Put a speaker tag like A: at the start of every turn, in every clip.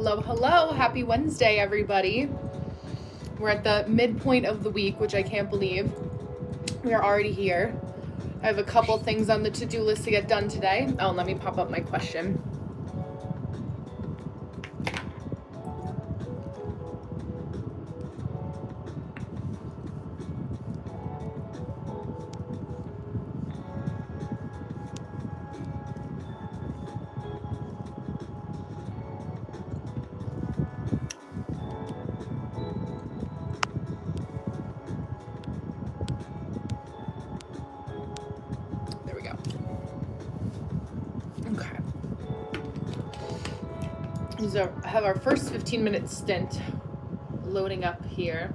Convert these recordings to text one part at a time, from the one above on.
A: Hello, hello. Happy Wednesday, everybody. We're at the midpoint of the week, which I can't believe. We are already here. I have a couple things on the to-do list to get done today. Oh, let me pop up my question. There we go. Okay. So I have our first 15-minute stint loading up here.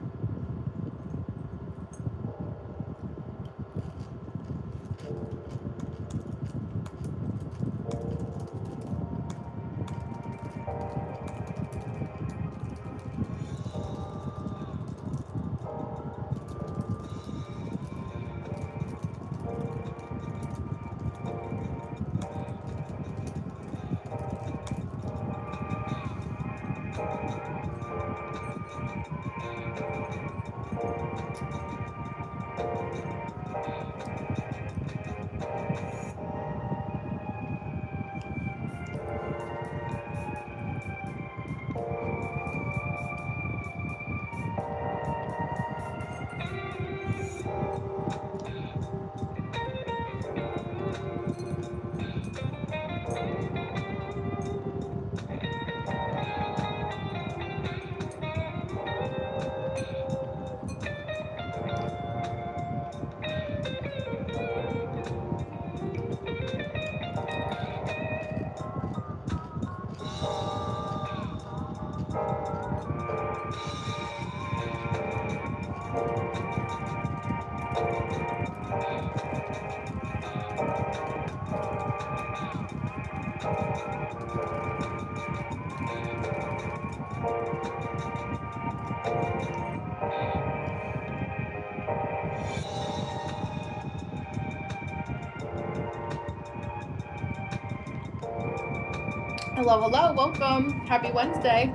A: Hello, hello, welcome. Happy Wednesday.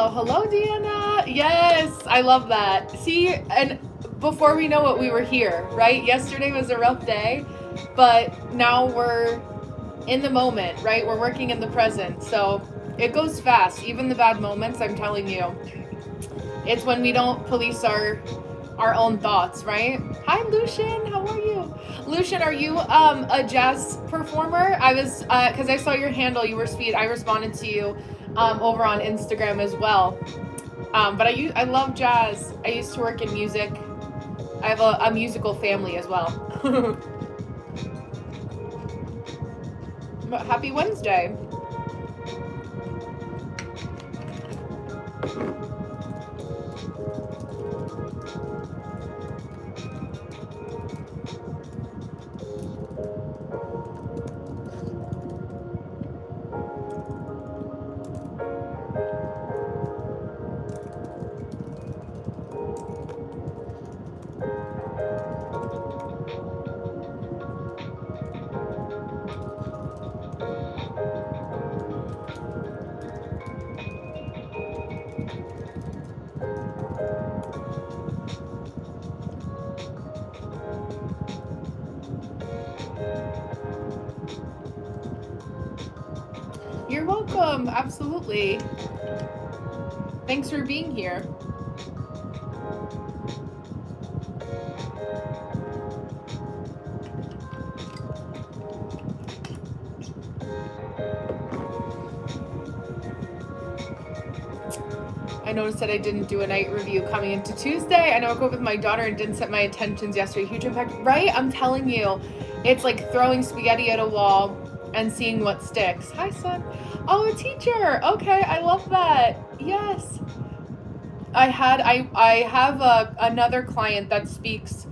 A: hello, Deanna. Yes, I love that. See, and before we know it, we were here, right? Yesterday was a rough day, but now we're in the moment, right? We're working in the present. So it goes fast. Even the bad moments, I'm telling you. It's when we don't police our own thoughts, right? Hi, Lucian. How are you? Lucian, are you a jazz performer? I was because I saw your handle. You were sweet. I responded to you over on Instagram as well. But I love jazz. I used to work in music. I have a musical family as well. But happy Wednesday. You're welcome. Absolutely. Thanks for being here. I noticed that I didn't do a night review coming into Tuesday. I know I woke up with my daughter and didn't set my intentions yesterday. Huge impact, right? I'm telling you, it's like throwing spaghetti at a wall and seeing what sticks. Hi, son. Oh, a teacher. Okay, I love that. Yes. I have another client that speaks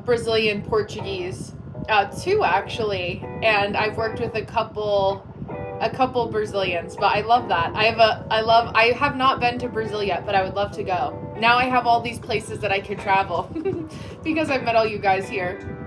A: Brazilian Portuguese, too, actually, and I've worked with a couple Brazilians, but I love that. I have not been to Brazil yet, but I would love to go. Now I have all these places that I could travel because I've met all you guys here.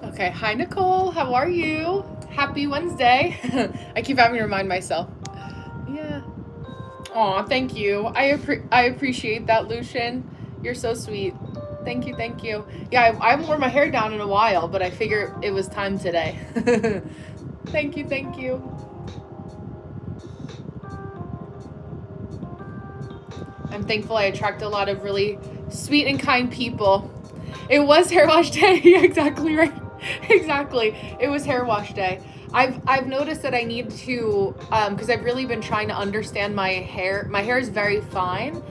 A: Okay, hi Nicole, how are you? Happy Wednesday. I keep having to remind myself. Yeah. Aw, thank you. I appreciate that, Lucian. You're so sweet. Thank you, thank you. Yeah, I haven't worn my hair down in a while, but I figure it was time today. Thank you, thank you. I'm thankful I attract a lot of really sweet and kind people. It was hair wash day. Exactly right. Exactly. It was hair wash day. I've noticed that I need to because I've really been trying to understand my hair. My hair is very fine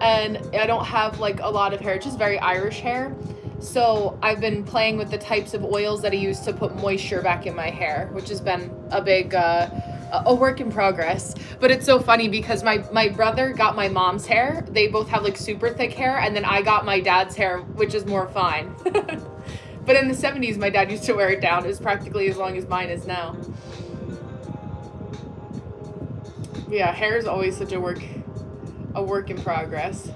A: and I don't have like a lot of hair, it's just very Irish hair. So I've been playing with the types of oils that I use to put moisture back in my hair, which has been a big a work in progress. But it's so funny because my brother got my mom's hair. They both have like super thick hair, and then I got my dad's hair, which is more fine. But in the 70s, my dad used to wear it down. It was practically as long as mine is now. Yeah, hair is always such a work in progress.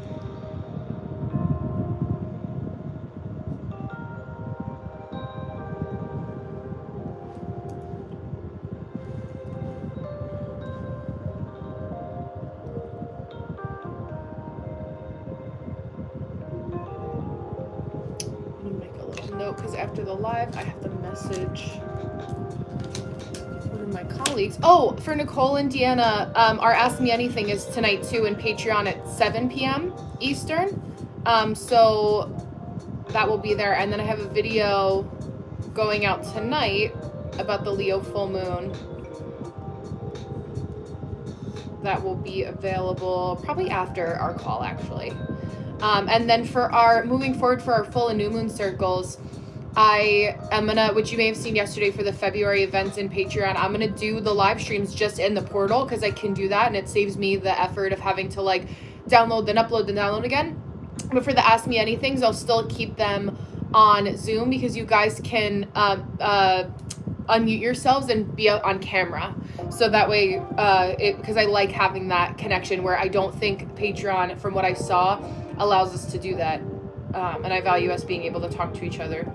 A: Because after the live, I have to message one of my colleagues. Oh, for Nicole and Deanna, our Ask Me Anything is tonight too in Patreon at 7 p.m. Eastern. So that will be there. And then I have a video going out tonight about the Leo full moon. That will be available probably after our call, actually. And then for our moving forward for our full and new moon circles, I am gonna, which you may have seen yesterday for the February events in Patreon, I'm gonna do the live streams just in the portal because I can do that and it saves me the effort of having to like download then upload then download again. But for the Ask Me Anythings, I'll still keep them on Zoom because you guys can unmute yourselves and be on camera. So that way, because I like having that connection where I don't think Patreon, from what I saw, allows us to do that. And I value us being able to talk to each other.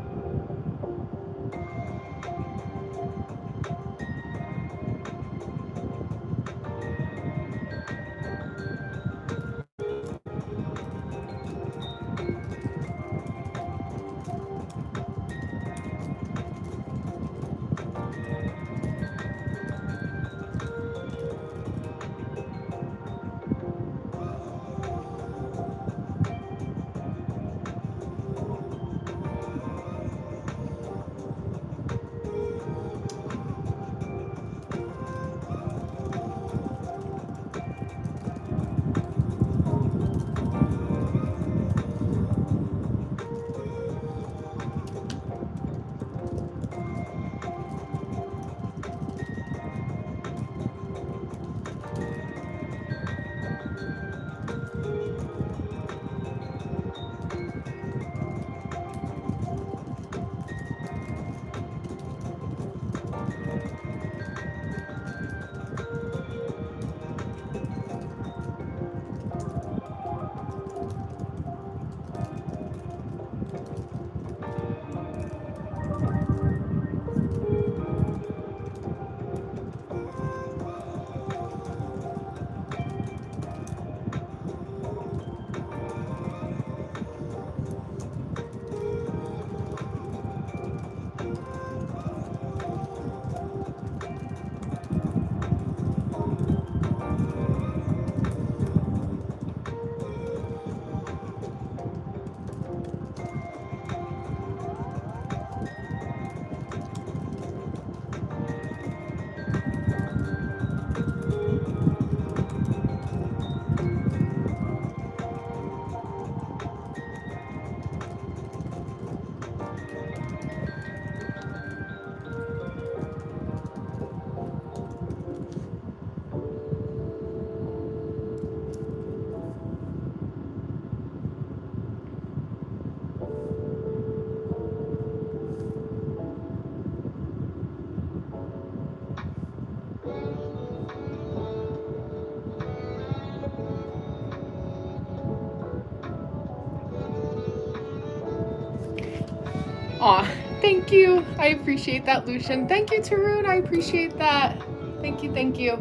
A: Aw, thank you. I appreciate that, Lucian. Thank you, Tarun. I appreciate that. Thank you, thank you.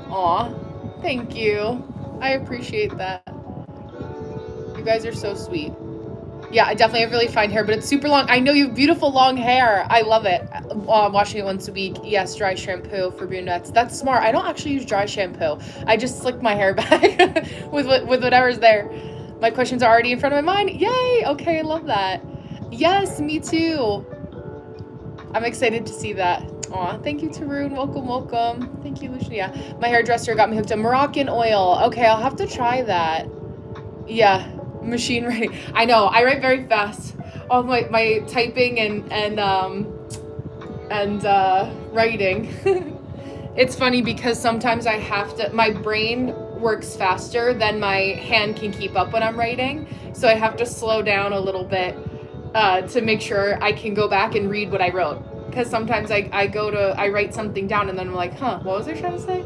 A: Aw, thank you. I appreciate that. You guys are so sweet. Yeah, I definitely have really fine hair, but it's super long. I know you have beautiful long hair. I love it. I'm washing it once a week. Yes, dry shampoo for brunettes. That's smart. I don't actually use dry shampoo. I just slick my hair back with whatever's there. My questions are already in front of my mind. Yay! Okay, I love that. Yes, me too. I'm excited to see that. Aw, thank you, Tarun. Welcome, welcome. Thank you, Lucia. Yeah, my hairdresser got me hooked on Moroccan oil. Okay, I'll have to try that. Yeah. Machine writing. I know. I write very fast. All my typing and writing. It's funny because sometimes I have to. My brain works faster than my hand can keep up when I'm writing, so I have to slow down a little bit to make sure I can go back and read what I wrote. Because sometimes I write something down and then I'm like, what was I trying to say?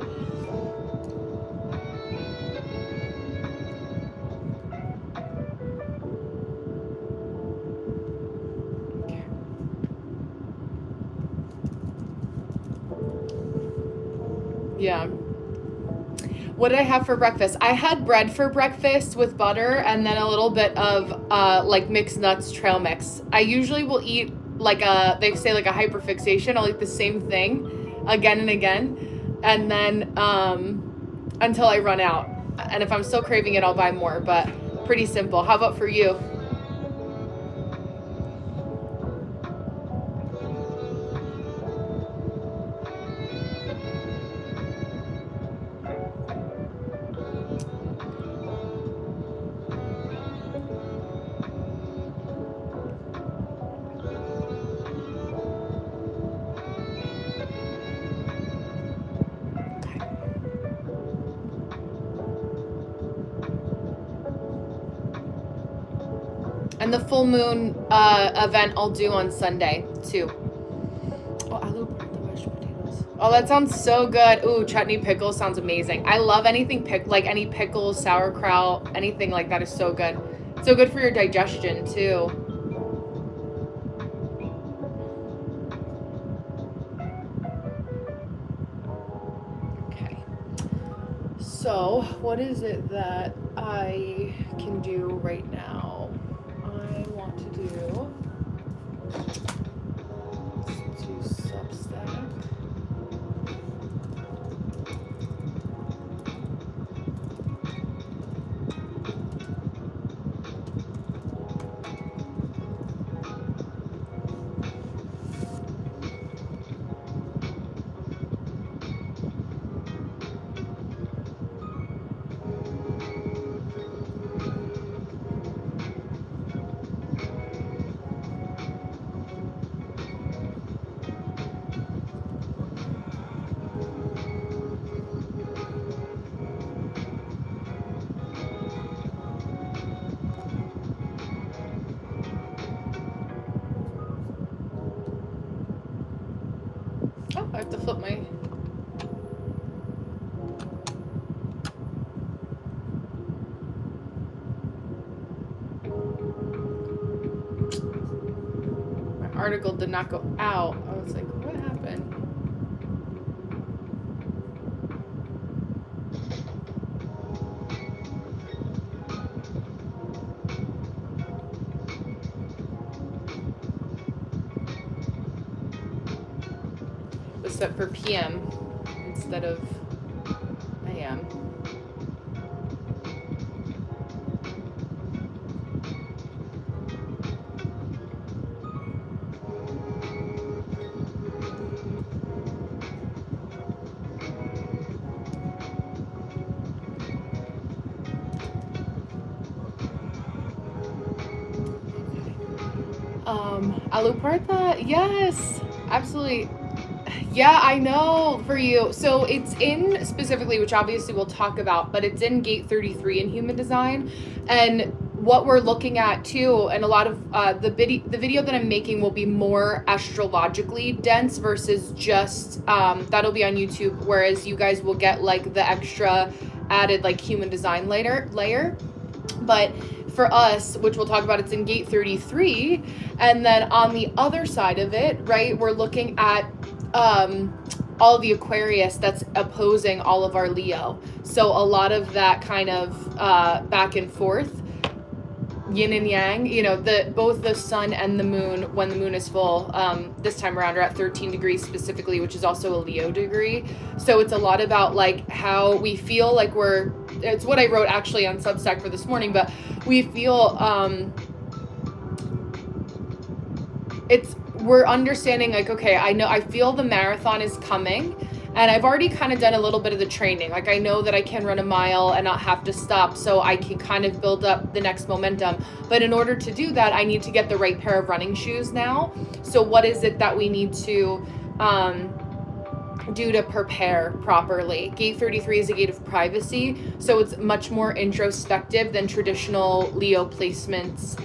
A: Yeah. What did I have for breakfast? I had bread for breakfast with butter and then a little bit of like mixed nuts trail mix. I usually will eat they say like a hyperfixation. I'll eat the same thing again and again, and then until I run out. And if I'm still craving it, I'll buy more, but pretty simple. How about for you? And the full moon event I'll do on Sunday too. Oh, aloo the mashed potatoes. Oh, that sounds so good. Ooh, chutney pickles sounds amazing. I love anything like any pickles, sauerkraut, anything like that is so good. So good for your digestion too. Okay. So, what is it that I can do right now? I want to do Substack. Oh, I have to flip my... My article did not go out. I was like, what happened? Set for PM instead of AM. Aloo paratha, yes, absolutely. Yeah, I know for you. So it's in specifically, which obviously we'll talk about, but it's in Gate 33 in human design. And what we're looking at too, and a lot of the video that I'm making will be more astrologically dense versus just that'll be on YouTube, whereas you guys will get like the extra added like human design layer. But for us, which we'll talk about, it's in Gate 33. And then on the other side of it, right, we're looking at all the Aquarius that's opposing all of our Leo. So a lot of that kind of back and forth, yin and yang, you know, both the sun and the moon, when the moon is full, this time around are at 13 degrees specifically, which is also a Leo degree. So it's a lot about like how we feel like it's what I wrote actually on Substack for this morning, but we feel we're understanding like, okay, I feel the marathon is coming, And I've already kind of done a little bit of the training. Like I know that I can run a mile and not have to stop, so I can kind of build up the next momentum. But in order to do that, I need to get the right pair of running shoes now. So what is it that we need to do to prepare properly? Gate 33 is a gate of privacy, so it's much more introspective than traditional Leo placements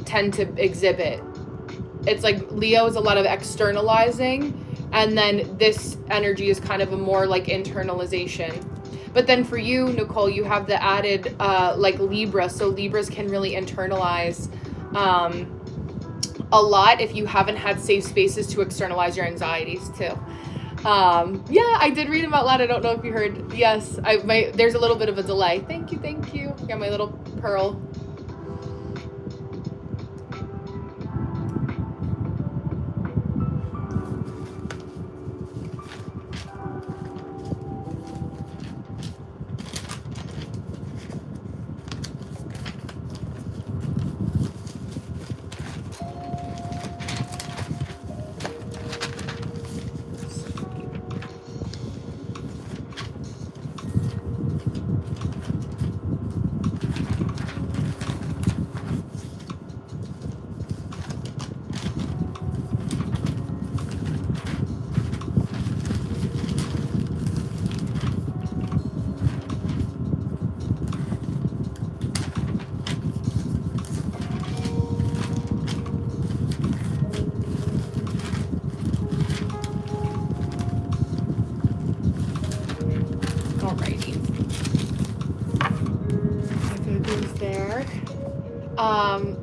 A: tend to exhibit. It's like Leo is a lot of externalizing, and then this energy is kind of a more like internalization. But then for you, Nicole, you have the added like Libra, so Libras can really internalize a lot if you haven't had safe spaces to externalize your anxieties too. Yeah, I did read them out loud. I don't know if you heard. Yes, there's a little bit of a delay. Thank you. Got my little pearl.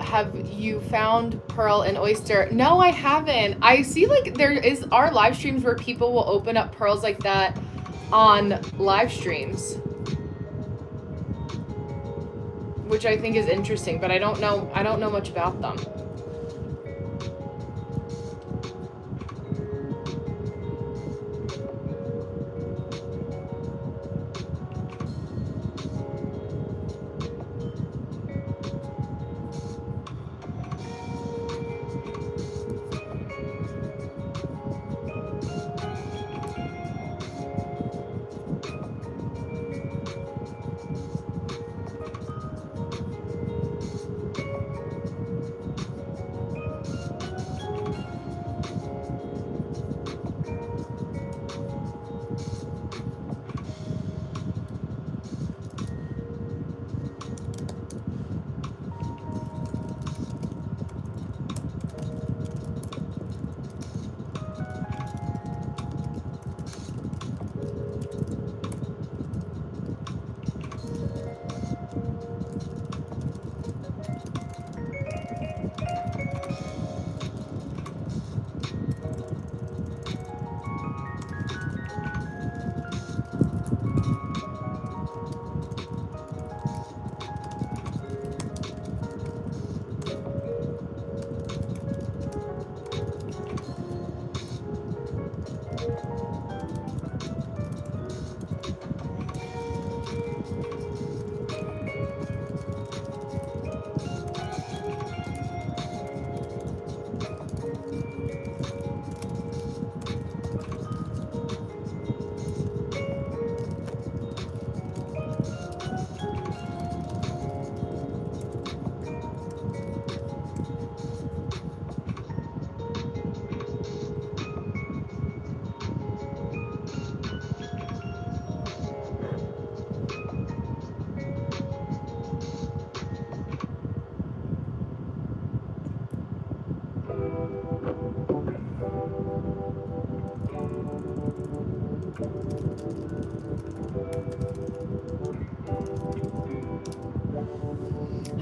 A: Have you found Pearl and Oyster? No, I haven't. I see like there are live streams where people will open up pearls like that on live streams, which I think is interesting, but I don't know much about them.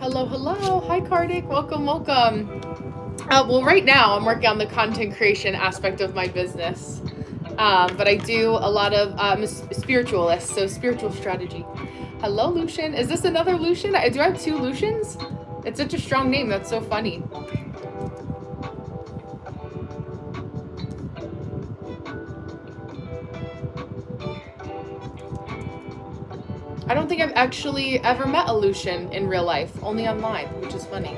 A: Hello. Hi, Kartik. Welcome. Well, right now I'm working on the content creation aspect of my business. But I do a lot of spiritualist, so spiritual strategy. Hello, Lucian. Is this another Lucian? Do I have two Lucians? It's such a strong name. That's so funny. I don't think I've actually ever met a Lucian in real life, only online, which is funny.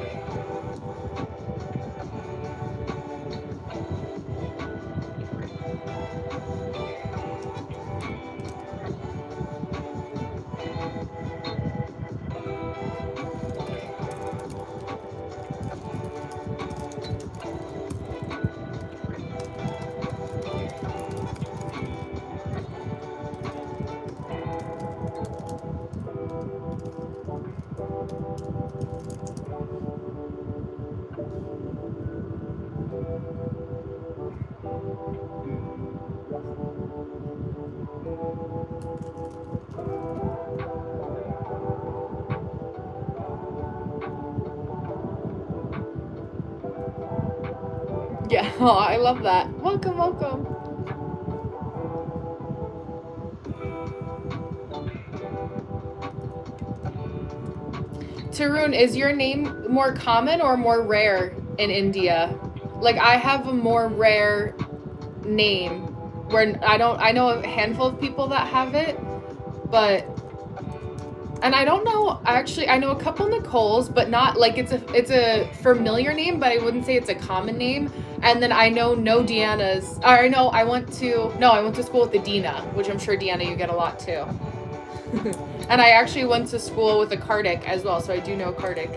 A: Yeah, oh, I love that. Welcome, welcome. Tarun, is your name more common or more rare in India? Like, I have a more rare name where I know a handful of people that have it, but and I don't know, actually I know a couple Nicoles, but not like it's a familiar name, but I wouldn't say it's a common name. And then I know no Deanna's, or I know I went to school with the Dina, which I'm sure Deanna you get a lot too. And I actually went to school with a Kartik as well, so I do know Kartik.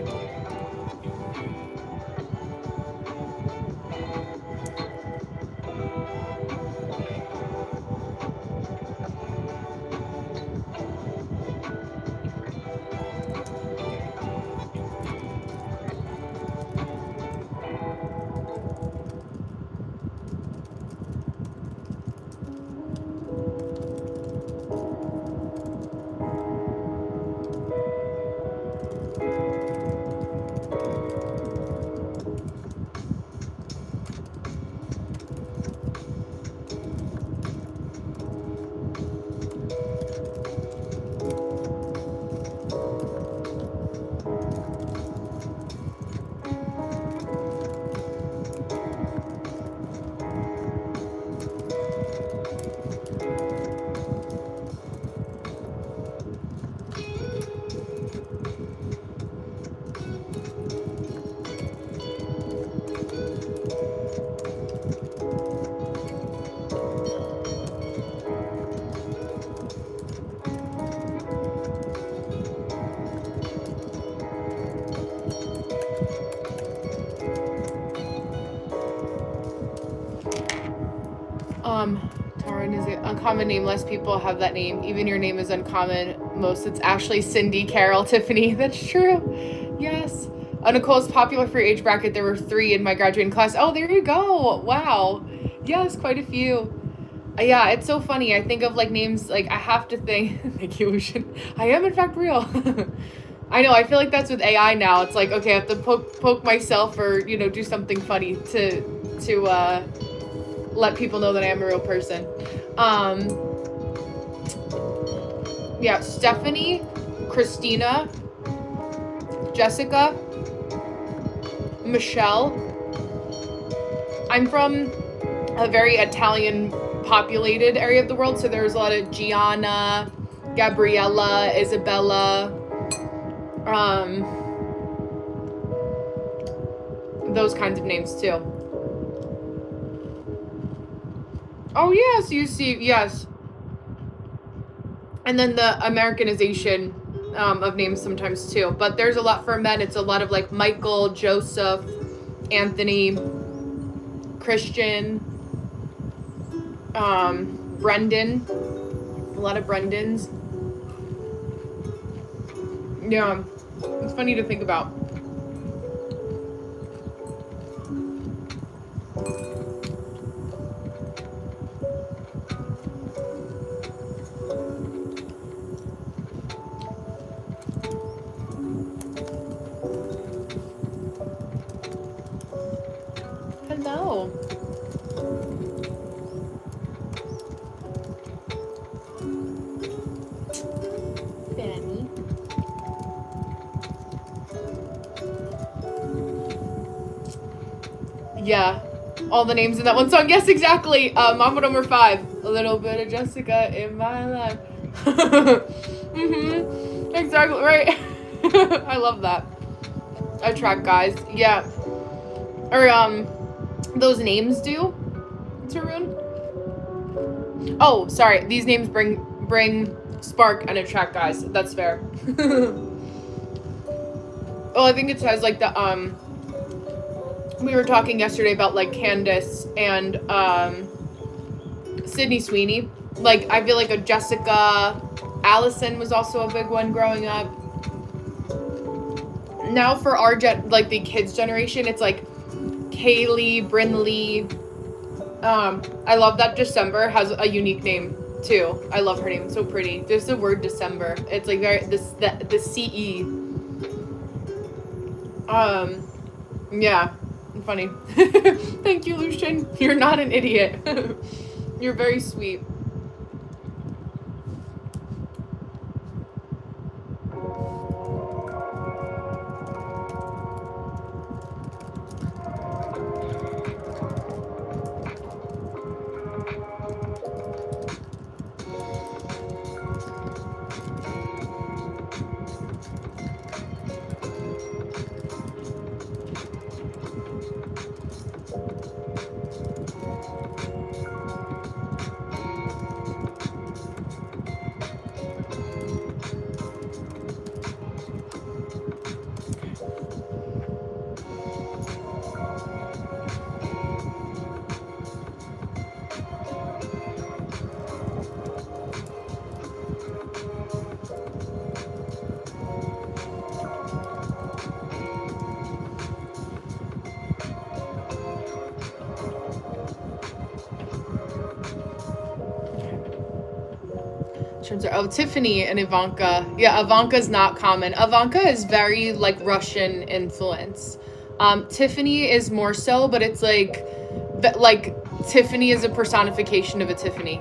A: Taryn is an uncommon name. Less people have that name. Even your name is uncommon. Most it's Ashley, Cindy, Carol, Tiffany. That's true. Yes. Nicole's popular for your age bracket. There were 3 in my graduating class. Oh, there you go. Wow. Yes, quite a few. Yeah, it's so funny. I think of like names, like I have to think. Thank you, Lucian. I am in fact real. I know. I feel like that's with AI now. It's like, okay, I have to poke myself or do something funny to let people know that I am a real person. Yeah, Stephanie, Christina, Jessica, Michelle. I'm from a very Italian populated area of the world, so there's a lot of Gianna, Gabriella, Isabella, those kinds of names too. Oh yes, you see, yes. And then the Americanization of names sometimes too. But there's a lot for men. It's a lot of like Michael, Joseph, Anthony, Christian, Brendan. A lot of Brendans. Yeah, it's funny to think about. Hello. Benny. Yeah, all the names in that one song. Yes, exactly. Mama number 5. A little bit of Jessica in my life. Exactly right. I love that. Attract guys. Yeah. Or those names do, Tarun. Oh, sorry. These names bring spark and attract guys. That's fair. Oh, I think it says like the we were talking yesterday about like Candace and Sydney Sweeney. Like I feel like a Jessica, Allison was also a big one growing up. Now for our like the kids generation, it's like Kaylee, Brinley. I love that December has a unique name too. I love her name. It's so pretty. There's the word December. It's like very the CE. Yeah. Funny. Thank you, Lucian. You're not an idiot. You're very sweet. Oh, Tiffany and Ivanka. Yeah, Ivanka's not common. Ivanka is very like Russian influence. Tiffany is more so, but it's like Tiffany is a personification of a Tiffany.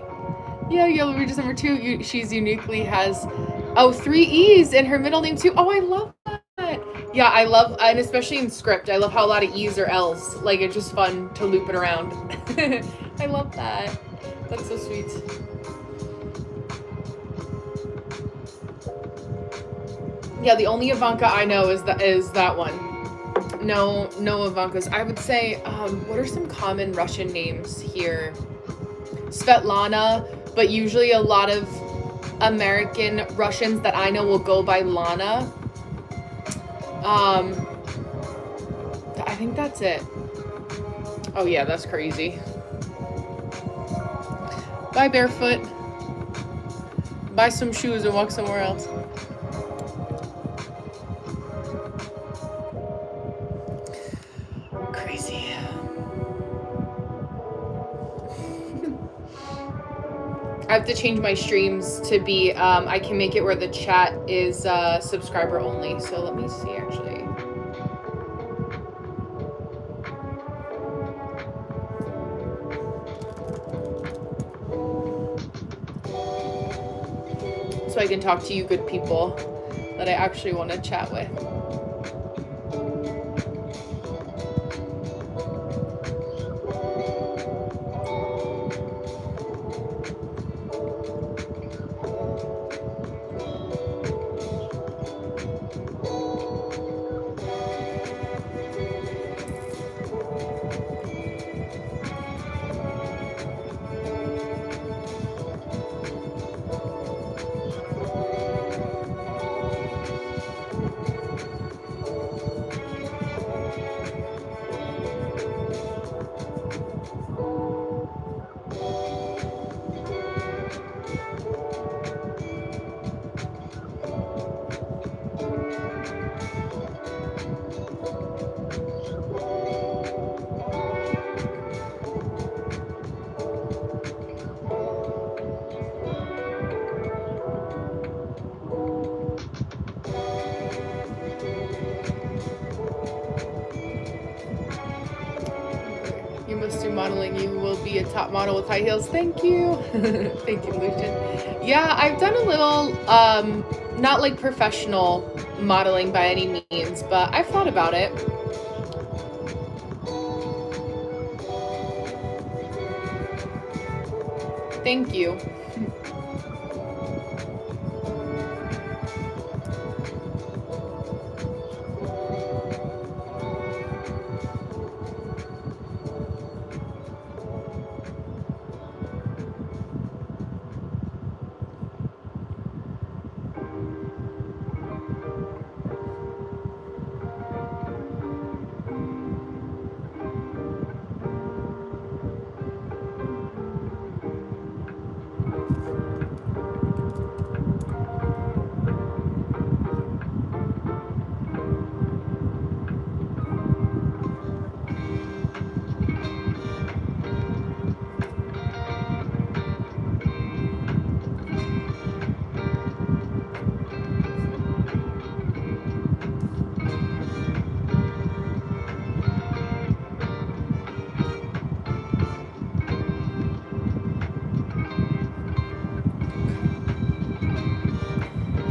A: Yeah, Yellow Regis number 2. She's uniquely has 3 E's in her middle name too. Oh, I love that. Yeah, I love, and especially in script, I love how a lot of E's or L's. Like, it's just fun to loop it around. I love that. That's so sweet. Yeah, the only Ivanka I know is that one. No Ivankas. I would say, what are some common Russian names here? Svetlana, but usually a lot of American Russians that I know will go by Lana. I think that's it. Oh yeah, that's crazy. Buy barefoot. Buy some shoes and walk somewhere else. Crazy. I have to change my streams to be, I can make it where the chat is subscriber only. So let me see actually. So I can talk to you good people that I actually want to chat with. You must do modeling. You will be a top model with high heels. Thank you. Thank you, Lucian. Yeah, I've done a little, not like professional modeling by any means, but I've thought about it. Thank you.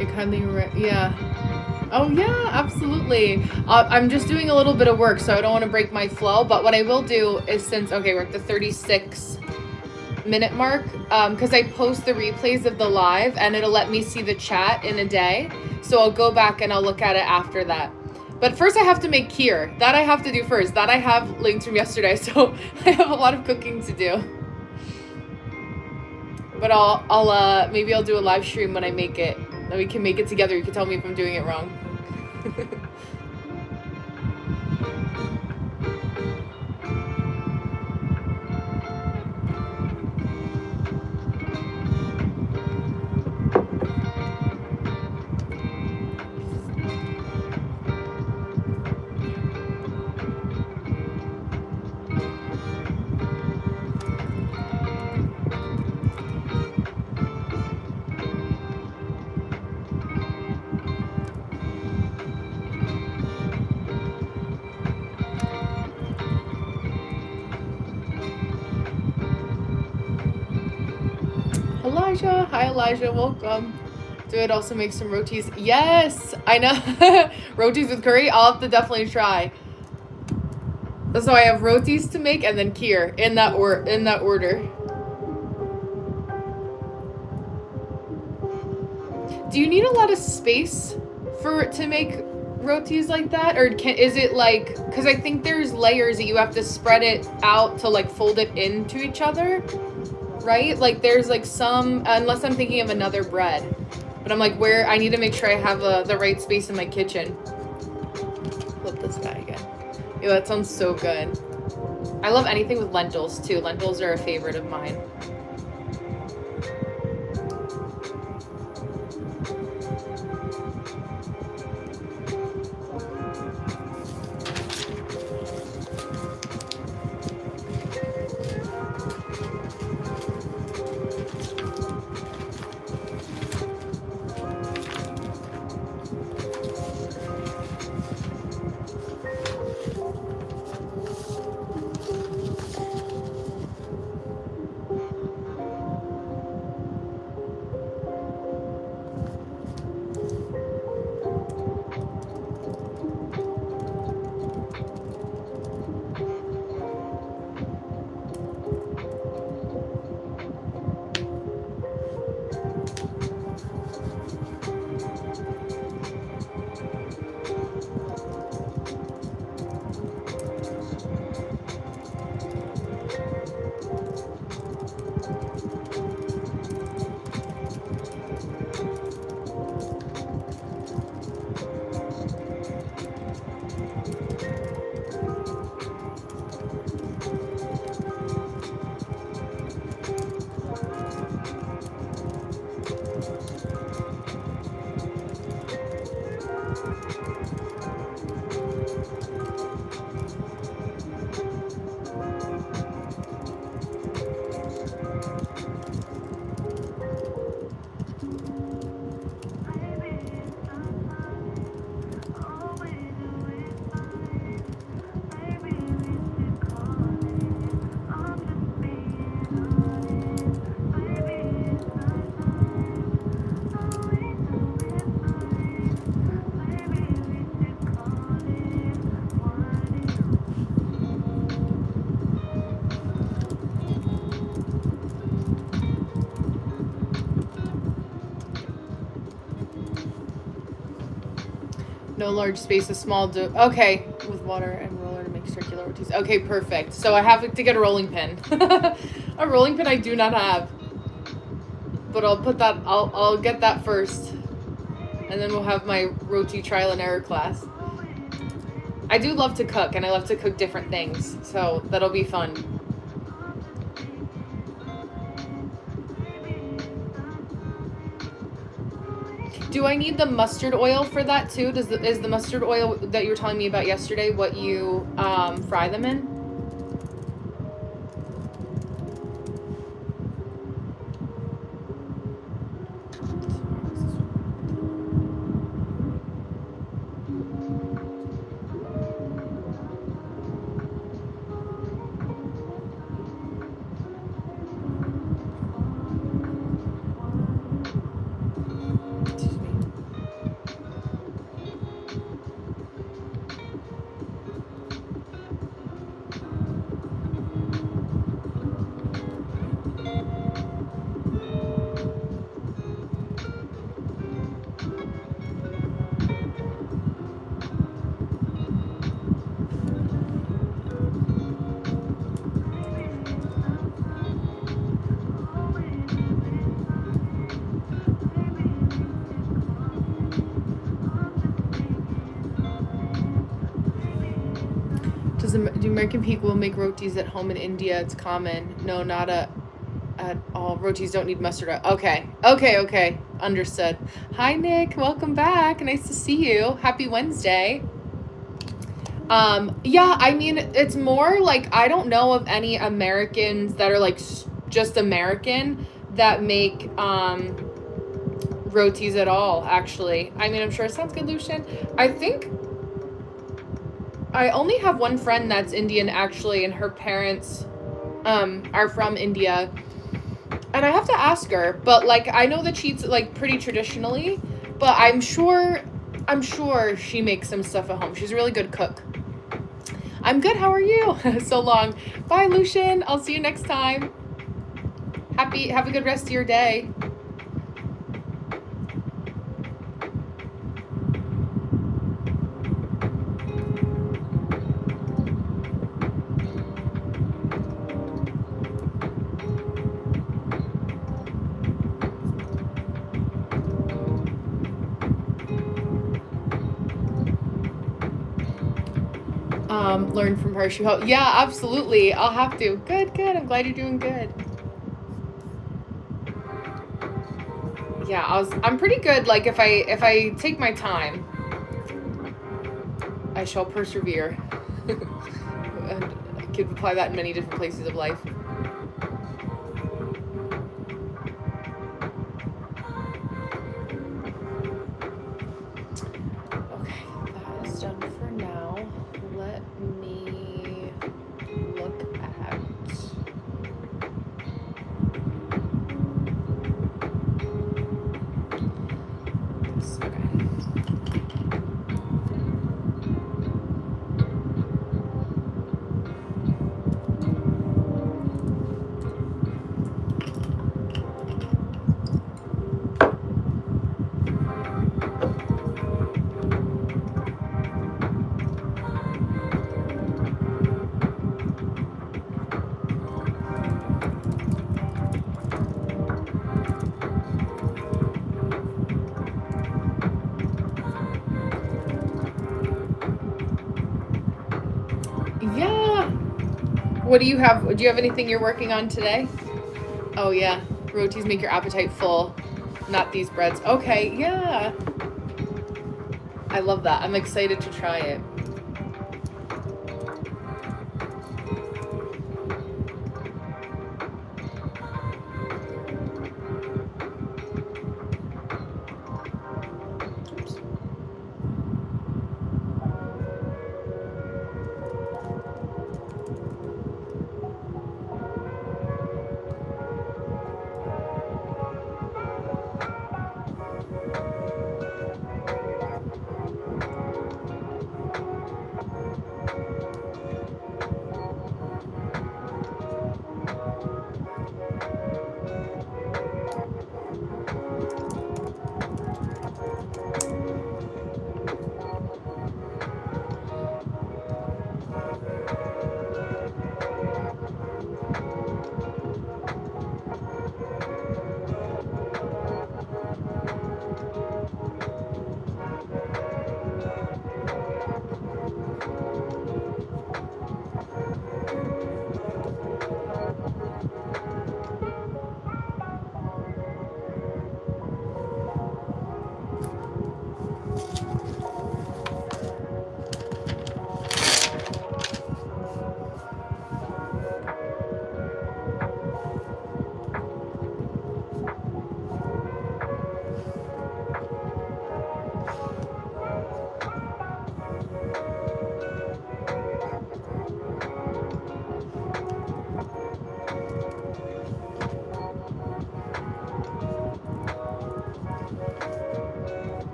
A: It kind of, yeah. Oh yeah, absolutely. I'm just doing a little bit of work, so I don't want to break my flow. But what I will do is, since we're at the 36-minute mark, because I post the replays of the live, and it'll let me see the chat in a day. So I'll go back and I'll look at it after that. But first, I have to make kheer. That I have to do first. That I have links from yesterday, so I have a lot of cooking to do. But I'll maybe I'll do a live stream when I make it. Then we can make it together. You can tell me if I'm doing it wrong. Elijah, hi Elijah, welcome. Do it also make some rotis? Yes, I know. Rotis with curry, I'll have to definitely try. So I have rotis to make and then kheer in that order. Do you need a lot of space to make rotis like that, or is it like, because I think there's layers that you have to spread it out to like fold it into each other, right? Like there's like some, unless I'm thinking of another bread, but I'm like, where I need to make sure I have the right space in my kitchen. Flip this guy again. Yo, that sounds so good. I love anything with lentils too. Lentils are a favorite of mine. No large space, a small dough. Okay, with water and roller to make circular rotis. Okay, perfect. So I have to get a rolling pin. A rolling pin I do not have. But I'll put that, I'll get that first. And then we'll have my roti trial and error class. I do love to cook, and I love to cook different things. So that'll be fun. Do I need the mustard oil for that too? Is the mustard oil that you were telling me about yesterday what you fry them in? Excuse me. Do American people make rotis at home in India? It's common. No, not at all. Rotis don't need mustard oil. Okay. Understood. Hi, Nick. Welcome back. Nice to see you. Happy Wednesday. Yeah, I mean, it's more like I don't know of any Americans that are like just American that make rotis at all, actually. I mean, I'm sure it sounds good, Lucian. I think I only have one friend that's Indian, actually, and her parents are from India. And I have to ask her, but like I know that she's like pretty traditionally, but I'm sure she makes some stuff at home. She's a really good cook. I'm good. How are you? So long. Bye, Lucian. I'll see you next time. Have a good rest of your day. Learn from her. Yeah, absolutely. I'll have to. Good. I'm glad you're doing good. Yeah, I'm pretty good. Like if I take my time, I shall persevere. And I could apply that in many different places of life. Okay, that is done for now. Let me look at... Yeah. What do you have? Do you have anything you're working on today? Oh yeah, rotis make your appetite full, not these breads. Okay, yeah. I love that. I'm excited to try it.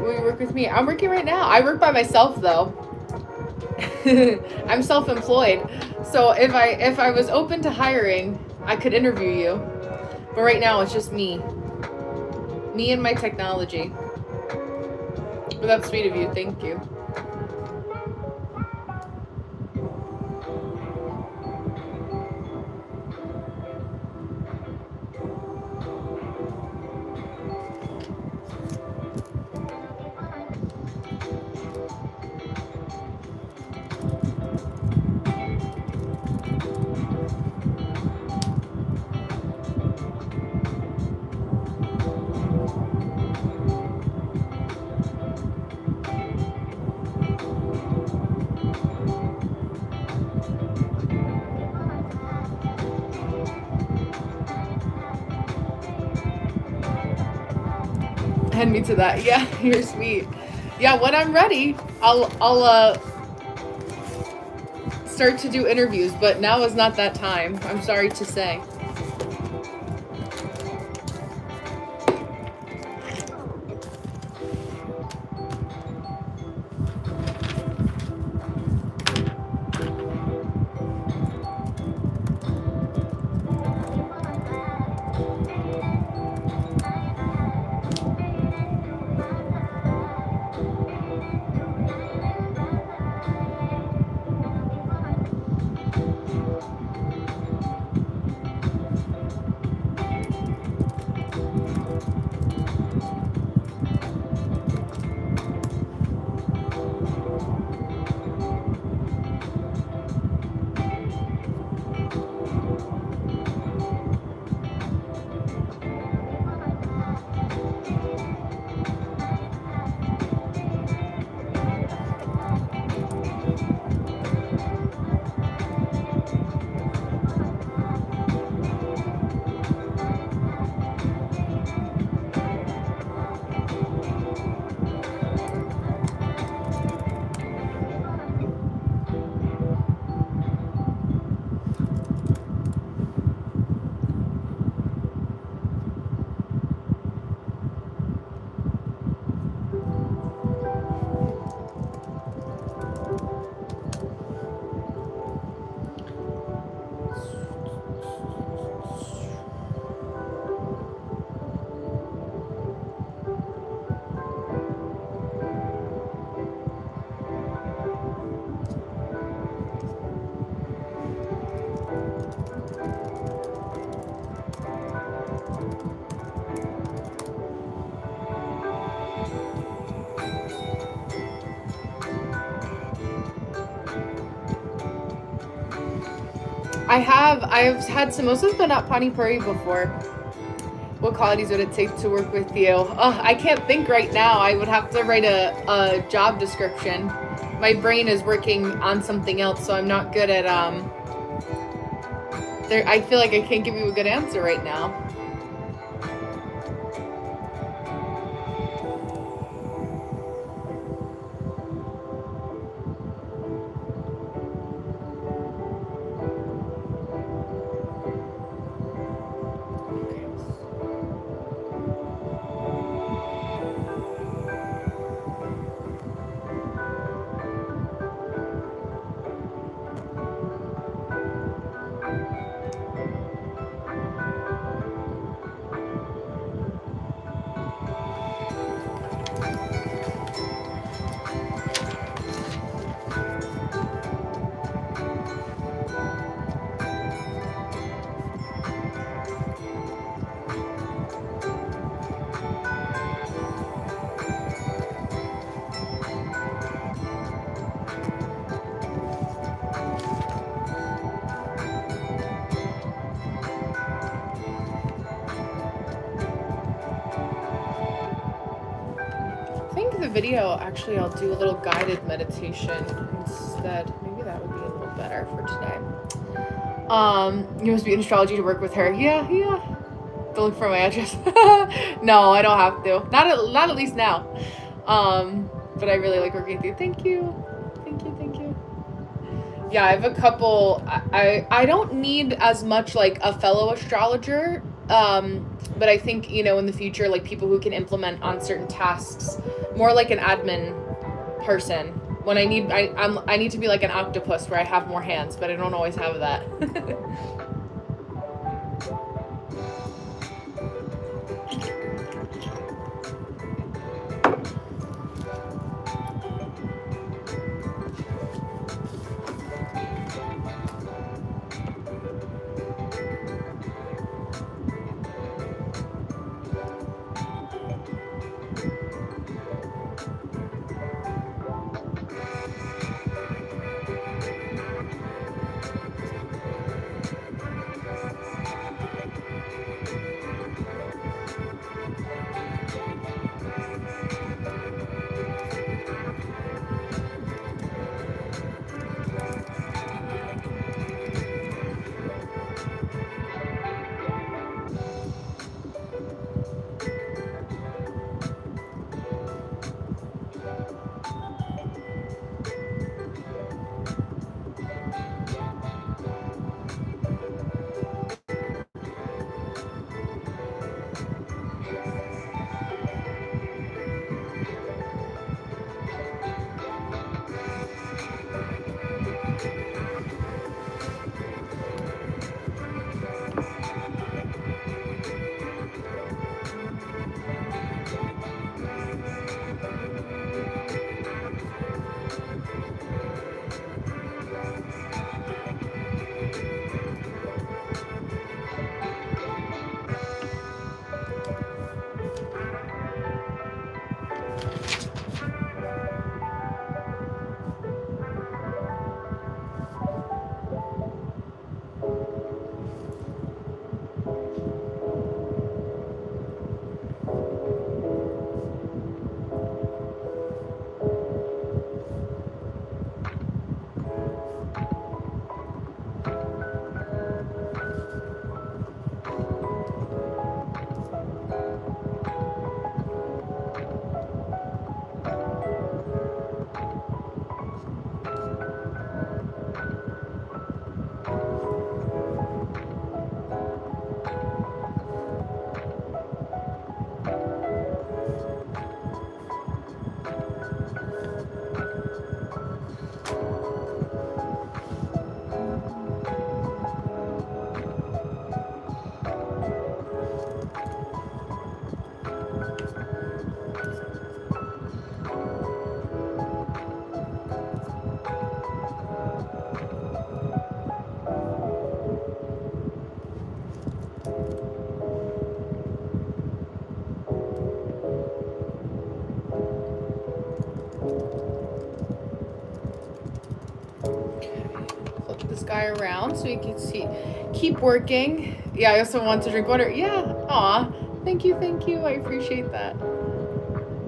A: Will you work with me? I'm working right now. I work by myself though. I'm self-employed. So if I was open to hiring, I could interview you. But right now it's just me. Me and my technology. But that's sweet of you. Thank you. Send me to that. Yeah, you're sweet. Yeah, when I'm ready, I'll start to do interviews, but now is not that time. I'm sorry to say. I've had samosas but not pani puri before. What qualities would it take to work with you? I can't think right now. I would have to write a job description. My brain is working on something else, so I'm not good at I feel like I can't give you a good answer right now. Video, actually I'll do a little guided meditation instead. Maybe that would be a little better for today. You must be in astrology to work with her. Yeah. Don't look for my address. No, I don't have to. Not at least now. But I really like working with you. Thank you. Yeah, I have a couple. I don't need as much like a fellow astrologer. But I think, in the future, like people who can implement on certain tasks, more like an admin person. When I need to be like an octopus where I have more hands, but I don't always have that. this guy around so he can keep working. Yeah, I also want to drink water. Yeah, aw, thank you, I appreciate that.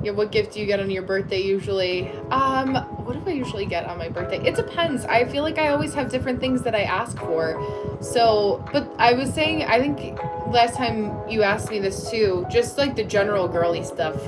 A: Yeah, what gift do you get on your birthday usually? What do I usually get on my birthday? It depends. I feel like I always have different things that I ask for. So, but I was saying, I think last time you asked me this too, just like the general girly stuff.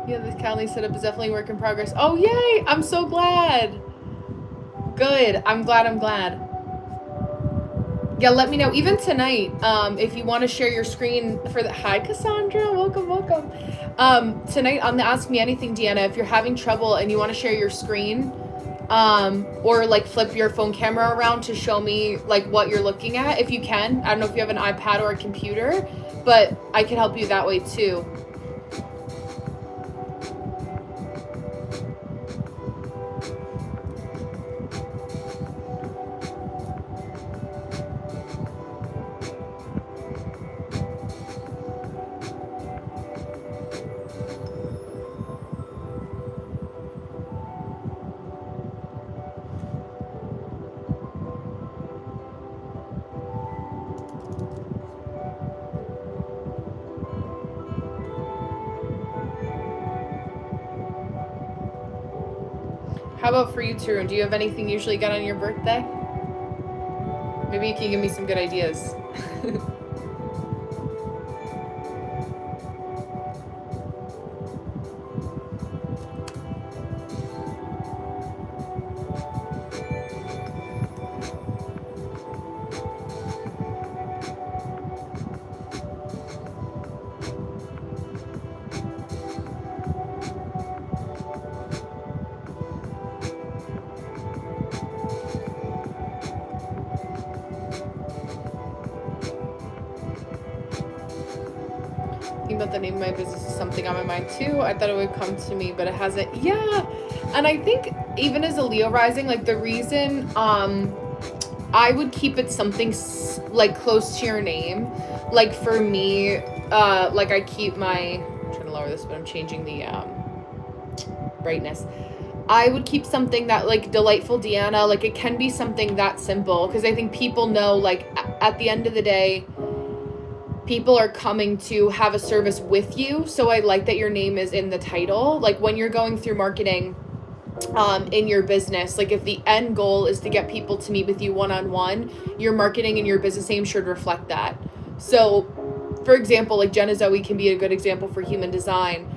A: Yeah, this Calendly setup is definitely a work in progress. Oh, yay! I'm so glad. Good. I'm glad. Yeah, let me know. Even tonight, if you want to share your screen for the... Hi, Cassandra. Welcome. Tonight on the Ask Me Anything, Deanna, if you're having trouble and you want to share your screen, or like flip your phone camera around to show me like what you're looking at, if you can. I don't know if you have an iPad or a computer, but I can help you that way too. How about for you, Tarun? Do you have anything you usually get on your birthday? Maybe you can give me some good ideas. About the name of my business is something on my mind too. I thought it would come to me, but it hasn't. Yeah, and I think even as a Leo rising, like the reason I would keep it something like close to your name. Like for me, like I keep my, I'm trying to lower this, but I'm changing the brightness. I would keep something that like Delightful Deanna, like it can be something that simple, because I think people know, like at the end of the day, people are coming to have a service with you. So I like that your name is in the title. Like when you're going through marketing in your business, like if the end goal is to get people to meet with you one-on-one, your marketing and your business name should reflect that. So for example, like Jenna Zoe can be a good example for human design.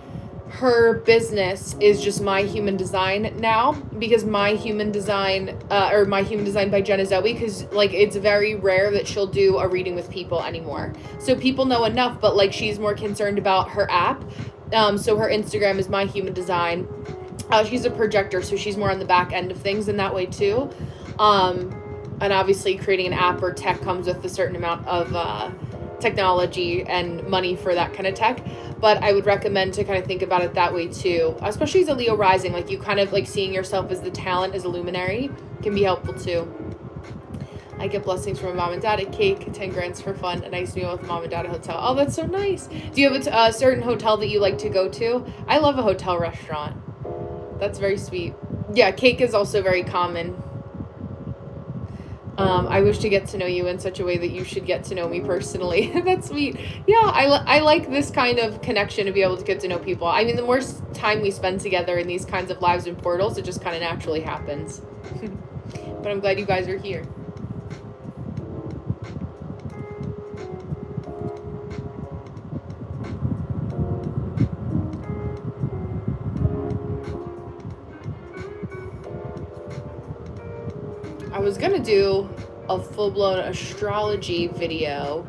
A: Her business is just My Human Design now, because My Human Design or My Human Design by Jenna Zoe, because like it's very rare that she'll do a reading with people anymore. So people know enough, but like she's more concerned about her app. So her Instagram is My Human Design. She's a projector, so she's more on the back end of things in that way too. And obviously creating an app or tech comes with a certain amount of technology and money for that kind of tech. But I would recommend to kind of think about it that way too, especially as a Leo rising. Like you kind of like seeing yourself as the talent, as a luminary can be helpful too. I get blessings from mom and dad, a cake, 10 grants for fun, a nice meal with mom and dad at a hotel. Oh, that's so nice. Do you have a certain hotel that you like to go to? I love a hotel restaurant. That's very sweet. Yeah, cake is also very common. I wish to get to know you in such a way that you should get to know me personally. That's sweet. Yeah, I like this kind of connection, to be able to get to know people. I mean, the more time we spend together in these kinds of lives and portals, it just kind of naturally happens. But I'm glad you guys are here. I was gonna do a full-blown astrology video,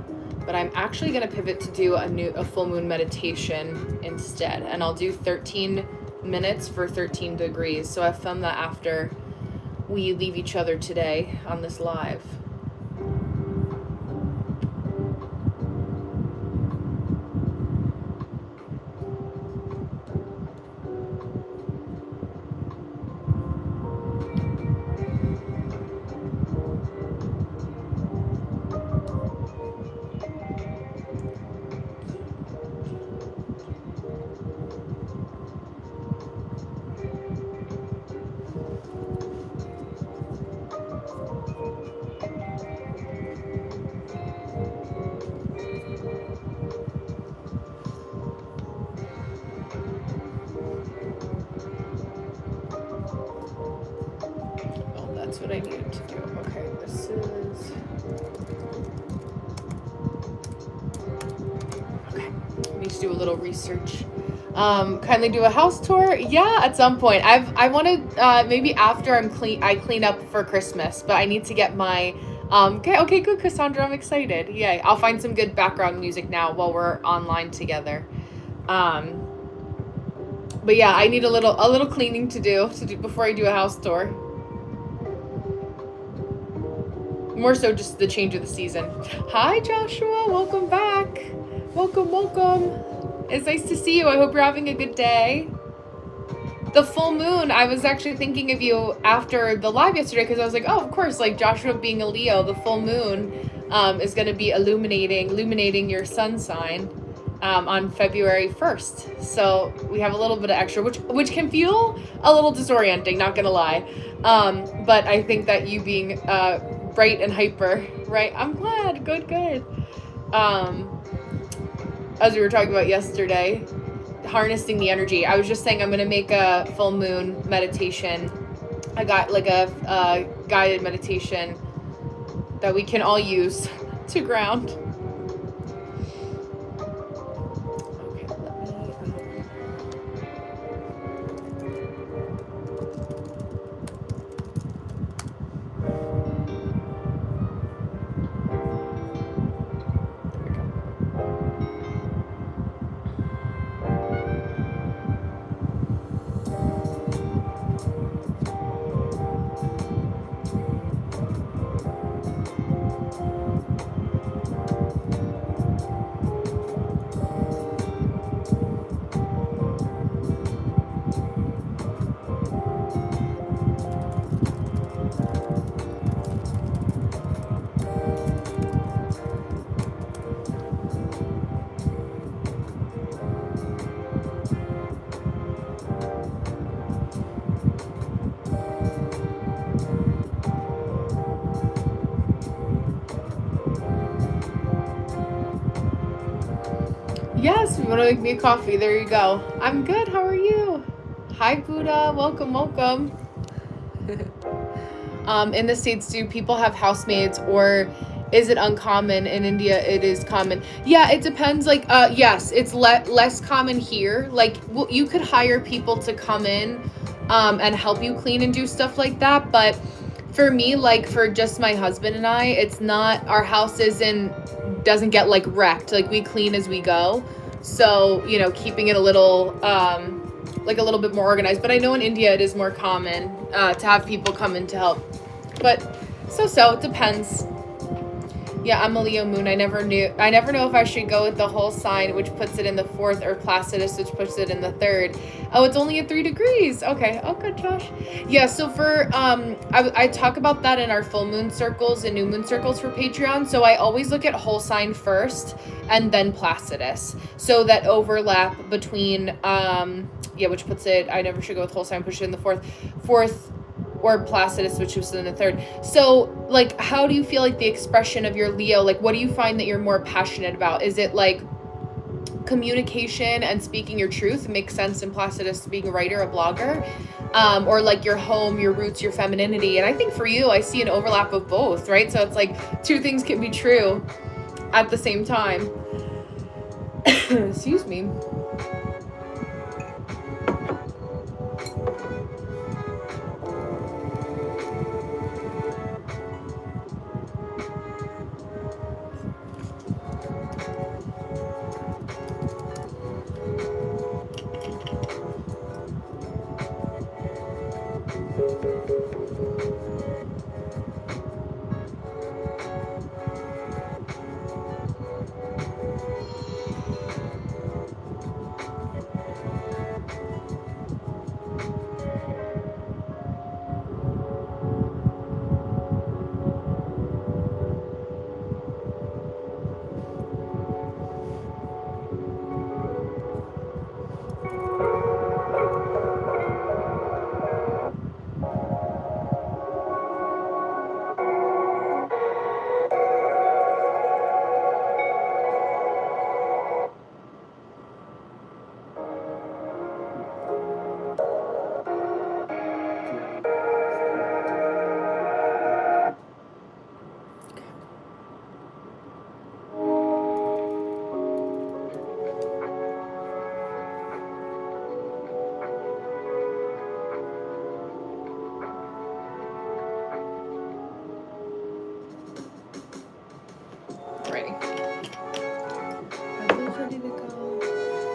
A: but I'm actually going to pivot to do a full moon meditation instead, and I'll do 13 minutes for 13 degrees. So I filmed that after we leave each other today on this live. That's what I needed to do. Okay, this is... Okay, I need to do a little research. Kindly do a house tour. Yeah, at some point. I want to, maybe after I clean up for Christmas, but I need to get my, okay, good, Cassandra, I'm excited. Yeah, I'll find some good background music now while we're online together. But yeah, I need a little cleaning to do before I do a house tour. More so just the change of the season. Hi, Joshua. Welcome back. Welcome. It's nice to see you. I hope you're having a good day. The full moon, I was actually thinking of you after the live yesterday because I was like, oh, of course, like Joshua being a Leo, the full moon is going to be illuminating your sun sign on February 1st. So we have a little bit of extra, which can feel a little disorienting, not going to lie. But I think that you being... bright and hyper, right? I'm glad. Good. As we were talking about yesterday, harnessing the energy. I was just saying I'm going to make a full moon meditation. I got like a guided meditation that we can all use to ground. Yes, you want to make me a coffee. There you go. I'm good. How are you? Hi, Buddha. Welcome. In the States, do people have housemaids, or is it uncommon? In India, it is common. Yeah, it depends. Like, yes, it's less common here. Like, you could hire people to come in and help you clean and do stuff like that. But for me, like for just my husband and I, it's not, our house doesn't get like wrecked. Like we clean as we go. So, you know, keeping it a little, like a little bit more organized. But I know in India it is more common to have people come in to help. But so it depends. Yeah, I'm a Leo moon. I never know if I should go with the whole sign, which puts it in the 4th, or Placidus, which puts it in the 3rd. Oh, it's only at 3 degrees. Okay. Oh, good, Josh. Yeah, so for, I talk about that in our full moon circles and new moon circles for Patreon. So I always look at whole sign first and then Placidus. So that overlap between, which puts it, I never should go with whole sign, push it in the 4th, or Placidus, which was in the 3rd. So, like, how do you feel like the expression of your Leo, like, what do you find that you're more passionate about? Is it, like, communication and speaking your truth makes sense in Placidus, being a writer, a blogger? Or, like, your home, your roots, your femininity? And I think for you, I see an overlap of both, right? So it's, like, two things can be true at the same time. Excuse me.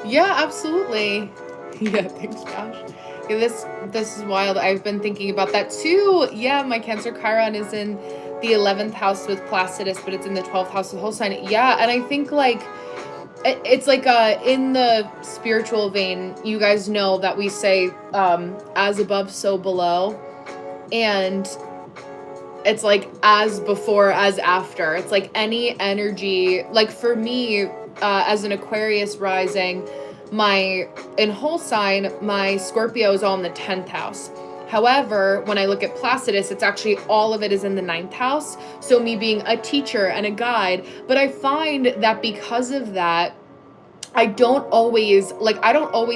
A: Yeah, absolutely. Yeah, thanks, Josh. Yeah, this is wild. I've been thinking about that too. Yeah, my Cancer Chiron is in the 11th house with Placidus, but it's in the 12th house with whole sign. Yeah, and I think like it's like in the spiritual vein, you guys know that we say as above so below, and it's like as before as after. It's like any energy, like for me as an Aquarius rising, my in whole sign my Scorpio is all in the 10th house. However, when I look at Placidus, it's actually all of it is in the 9th house. So me being a teacher and a guide, but I find that because of that, I don't always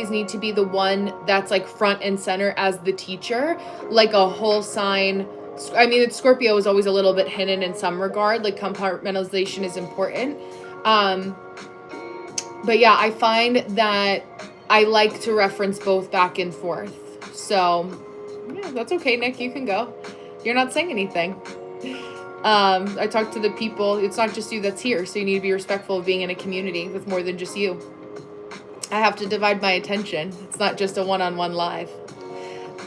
A: need to be the one that's like front and center as the teacher, like a whole sign. I mean, Scorpio is always a little bit hidden in some regard, like compartmentalization is important. Um, but yeah, I find that I like to reference both back and forth. So yeah, that's okay, Nick, you can go. You're not saying anything. I talk to the people. It's not just you that's here, so you need to be respectful of being in a community with more than just you. I have to divide my attention. It's not just a one-on-one live.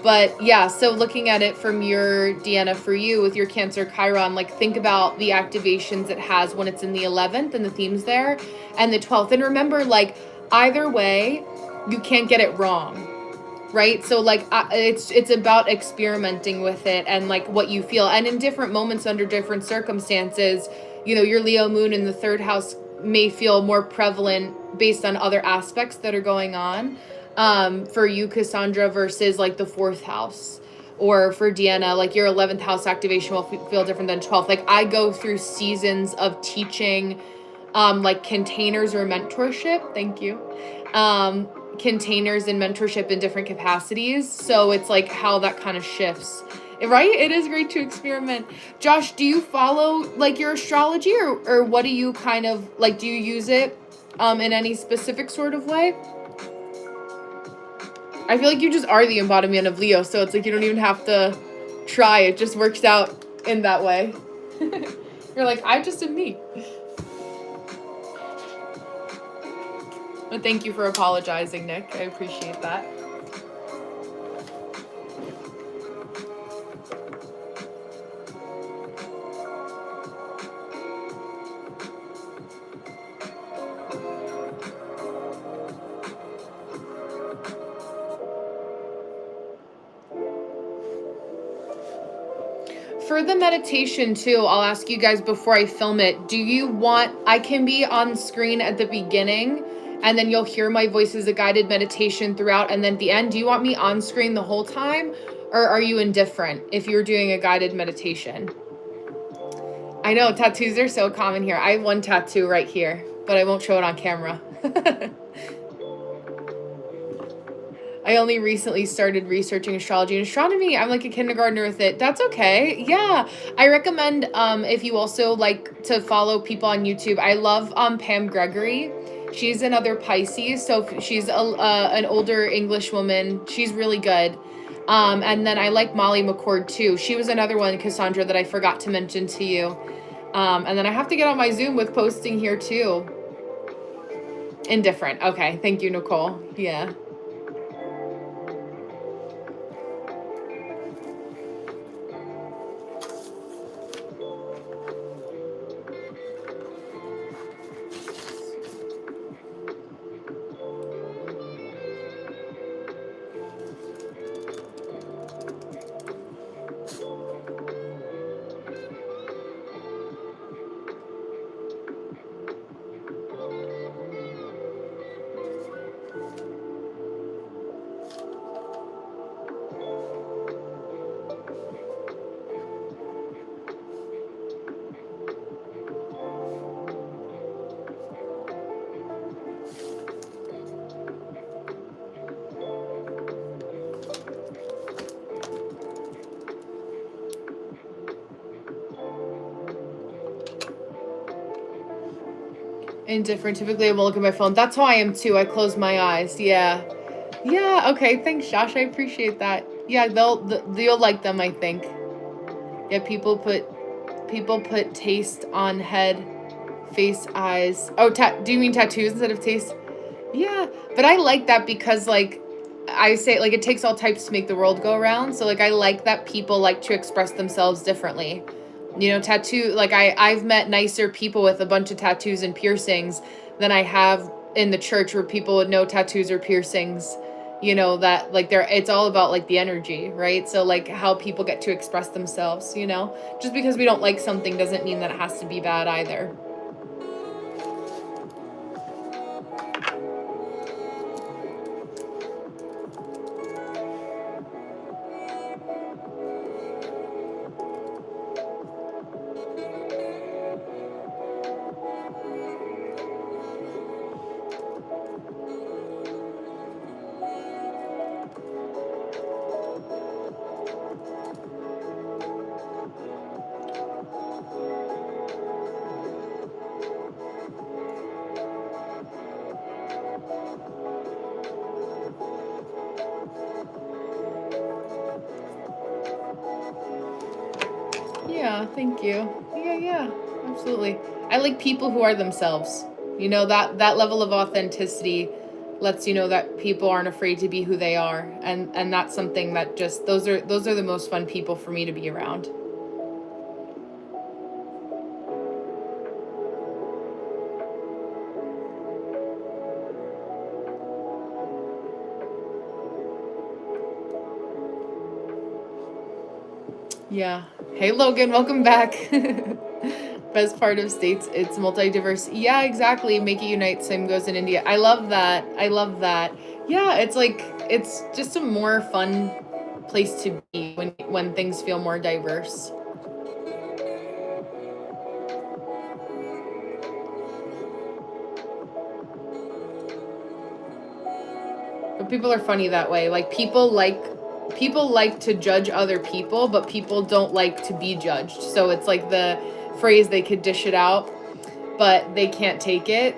A: But yeah, so looking at it from your, Deanna, for you with your Cancer Chiron, like think about the activations it has when it's in the 11th and the themes there, and the 12th. And remember, like either way, you can't get it wrong. Right? So like it's about experimenting with it and like what you feel, and in different moments under different circumstances, you know, your Leo moon in the 3rd house may feel more prevalent based on other aspects that are going on for you, Cassandra, versus like the 4th house, or for Deanna, like your 11th house activation will feel different than 12th. Like I go through seasons of teaching like containers or mentorship. Thank you. Containers and mentorship in different capacities. So it's like how that kind of shifts. Right? It is great to experiment. Josh, do you follow like your astrology, or what do you kind of like, do you use it in any specific sort of way? I feel like you just are the embodiment of Leo, so it's like you don't even have to try. It just works out in that way. You're like, I just am me. But thank you for apologizing, Nick. I appreciate that. For the meditation too, I'll ask you guys before I film it, do you want, I can be on screen at the beginning and then you'll hear my voice as a guided meditation throughout, and then at the end, do you want me on screen the whole time, or are you indifferent if you're doing a guided meditation? I know, tattoos are so common here. I have one tattoo right here, but I won't show it on camera. I only recently started researching astrology and astronomy. I'm like a kindergartner with it. That's okay. Yeah. I recommend if you also like to follow people on YouTube. I love Pam Gregory. She's another Pisces. So she's an older English woman. She's really good. And then I like Molly McCord too. She was another one, Cassandra, that I forgot to mention to you. And then I have to get on my Zoom with posting here too. Indifferent. Okay. Thank you, Nicole. Yeah. Indifferent. Typically, I won't look at my phone. That's how I am too. I close my eyes. Yeah. Yeah. Okay. Thanks, Josh. I appreciate that. Yeah. You'll like them, I think. Yeah. People put taste on head, face, eyes. Oh, do you mean tattoos instead of taste? Yeah, but I like that because like I say like it takes all types to make the world go around. So like I like that people like to express themselves differently. You know, tattoo like I've met nicer people with a bunch of tattoos and piercings than I have in the church where people with no tattoos or piercings, you know, that like they're it's all about like the energy, right? So like how people get to express themselves, you know. Just because we don't like something doesn't mean that it has to be bad either. Yeah, thank you. Yeah, yeah, absolutely. I like people who are themselves. You know, that level of authenticity lets you know that people aren't afraid to be who they are, and that's something that just those are the most fun people for me to be around. Yeah. Hey Logan, welcome back. Best part of states, it's multi-diverse. Yeah, exactly. Make it unite. Same goes in India. I love that. I love that. Yeah, it's like it's just a more fun place to be when things feel more diverse. But people are funny that way. Like people like to judge other people, but people don't like to be judged. So it's like the phrase they could dish it out, but they can't take it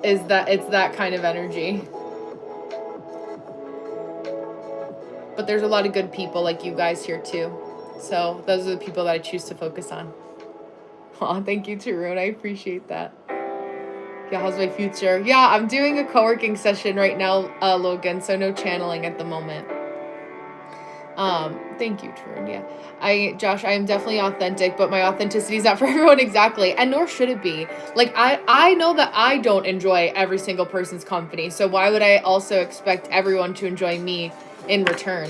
A: is that it's that kind of energy. But there's a lot of good people like you guys here too. So those are the people that I choose to focus on. Aw, thank you, Tarun. I appreciate that. Yeah, how's my future? Yeah, I'm doing a co-working session right now, Logan, so no channeling at the moment. Thank you, Tarun. Yeah. Josh, I am definitely authentic, but my authenticity is not for everyone exactly, and nor should it be. Like, I know that I don't enjoy every single person's company, so why would I also expect everyone to enjoy me in return?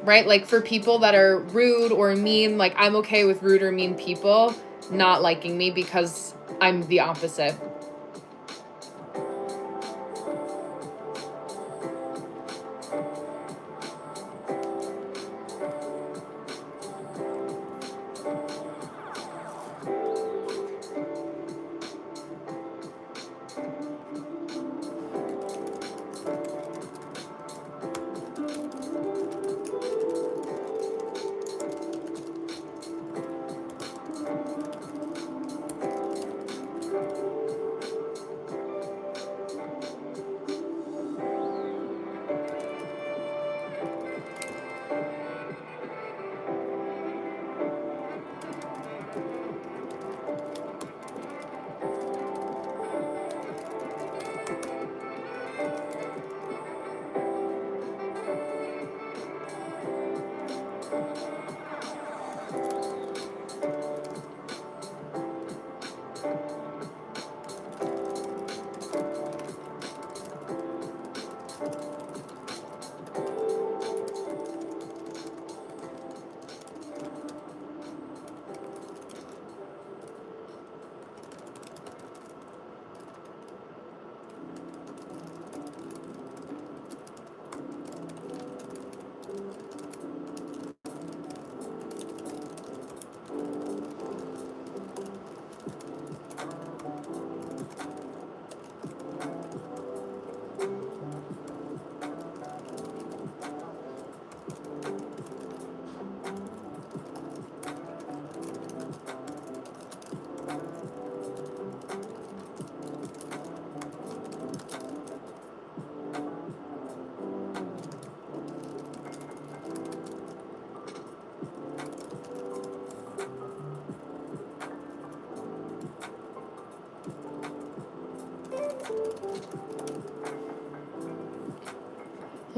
A: Right? Like, for people that are rude or mean, like, I'm okay with rude or mean people not liking me because I'm the opposite.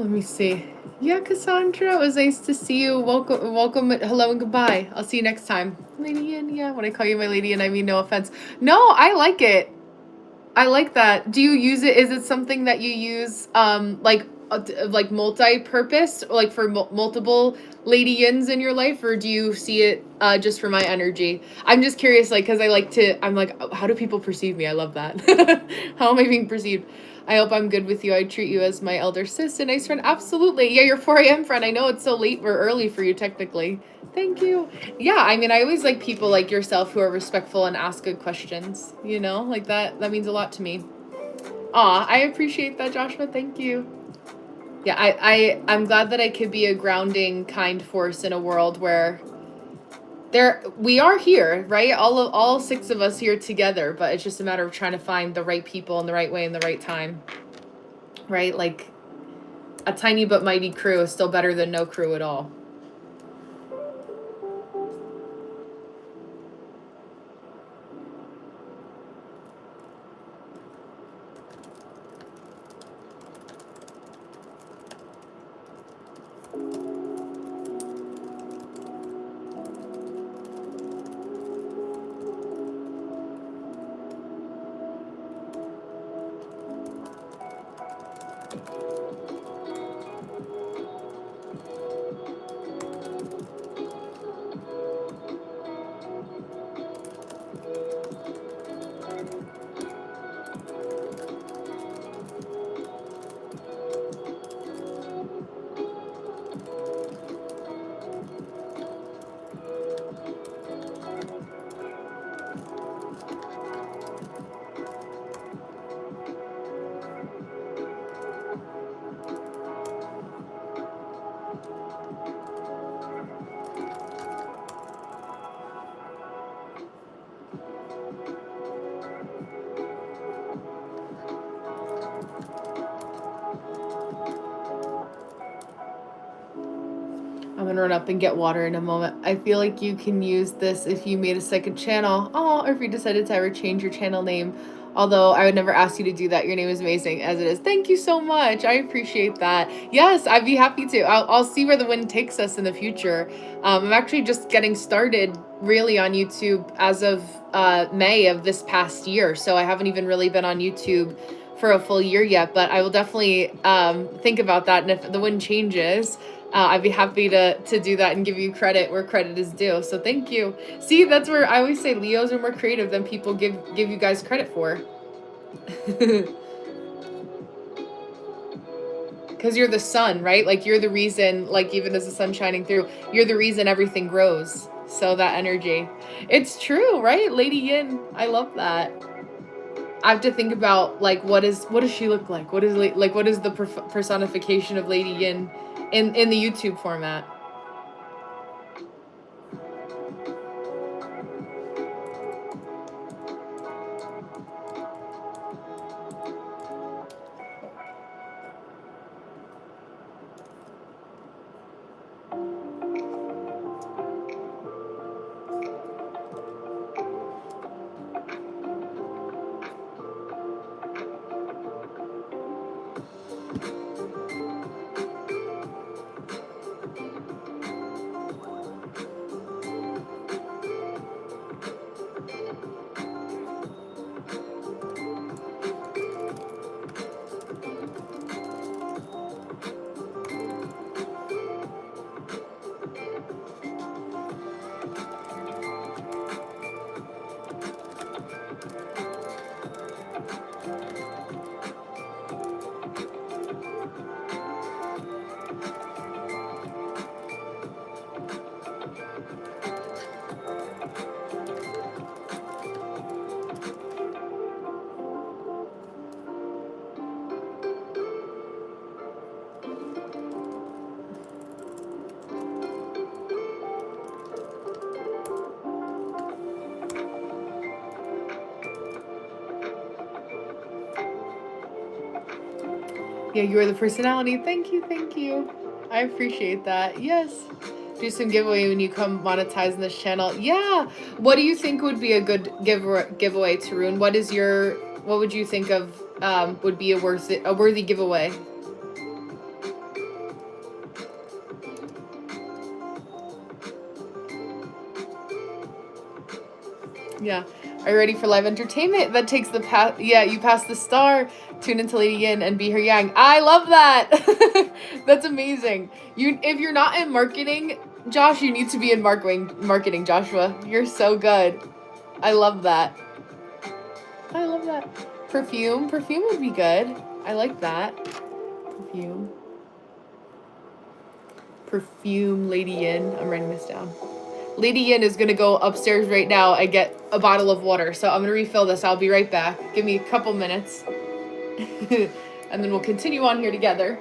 A: Let me see. Yeah, Cassandra, it was nice to see you. Welcome, hello, and goodbye. I'll see you next time. Lady Yin, yeah, when I call you my lady, and I mean no offense. No, I like it. I like that. Do you use it? Is it something that you use, like multi-purpose, like for multiple Lady Yins in your life, or do you see it just for my energy? I'm just curious, like, because I like to. I'm like, how do people perceive me? I love that. How am I being perceived? I hope I'm good with you. I treat you as my elder sis, a nice friend. Absolutely. Yeah, your 4 a.m. friend. I know it's so late or early for you, technically. Thank you. Yeah, I mean, I always like people like yourself who are respectful and ask good questions. You know, like that means a lot to me. Aw, I appreciate that, Joshua. Thank you. Yeah, I'm glad that I could be a grounding, kind force in a world where we are here, right? All 6 of us here together, but it's just a matter of trying to find the right people in the right way in the right time. Right? Like a tiny but mighty crew is still better than no crew at all. I'm gonna run up and get water in a moment. I feel like you can use this if you made a second channel. Oh, or if you decided to ever change your channel name. Although I would never ask you to do that. Your name is amazing as it is. Thank you so much. I appreciate that. Yes, I'd be happy to. I'll see where the wind takes us in the future. I'm actually just getting started really on YouTube as of May of this past year. So I haven't even really been on YouTube for a full year yet, but I will definitely think about that. And if the wind changes, I'd be happy to do that and give you credit where credit is due. So thank you. See, that's where I always say Leos are more creative than people give you guys credit for. Because you're the sun, right? Like you're the reason, like even as the sun shining through, you're the reason everything grows. So that energy. It's true, right? Lady Yin. I love that. I have to think about like what does she look like? What is like what is the personification of Lady Yin in the YouTube format? Yeah, you are the personality. Thank you, thank you. I appreciate that. Yes. Do some giveaway when you come monetize in this channel. Yeah. What do you think would be a good giveaway, Tarun? What would you think of would be a worthy giveaway? Yeah. Are you ready for live entertainment? That takes the pass. Yeah, you pass the star. Tune into Lady Yin and be her yang. I love that. That's amazing. If you're not in marketing, Josh, you need to be in marketing, Joshua. You're so good. I love that. I love that. Perfume. Perfume would be good. I like that. Perfume. Perfume, Lady Yin. I'm writing this down. Lady Yin is gonna go upstairs right now and get a bottle of water. So I'm gonna refill this. I'll be right back. Give me a couple minutes. And then we'll continue on here together.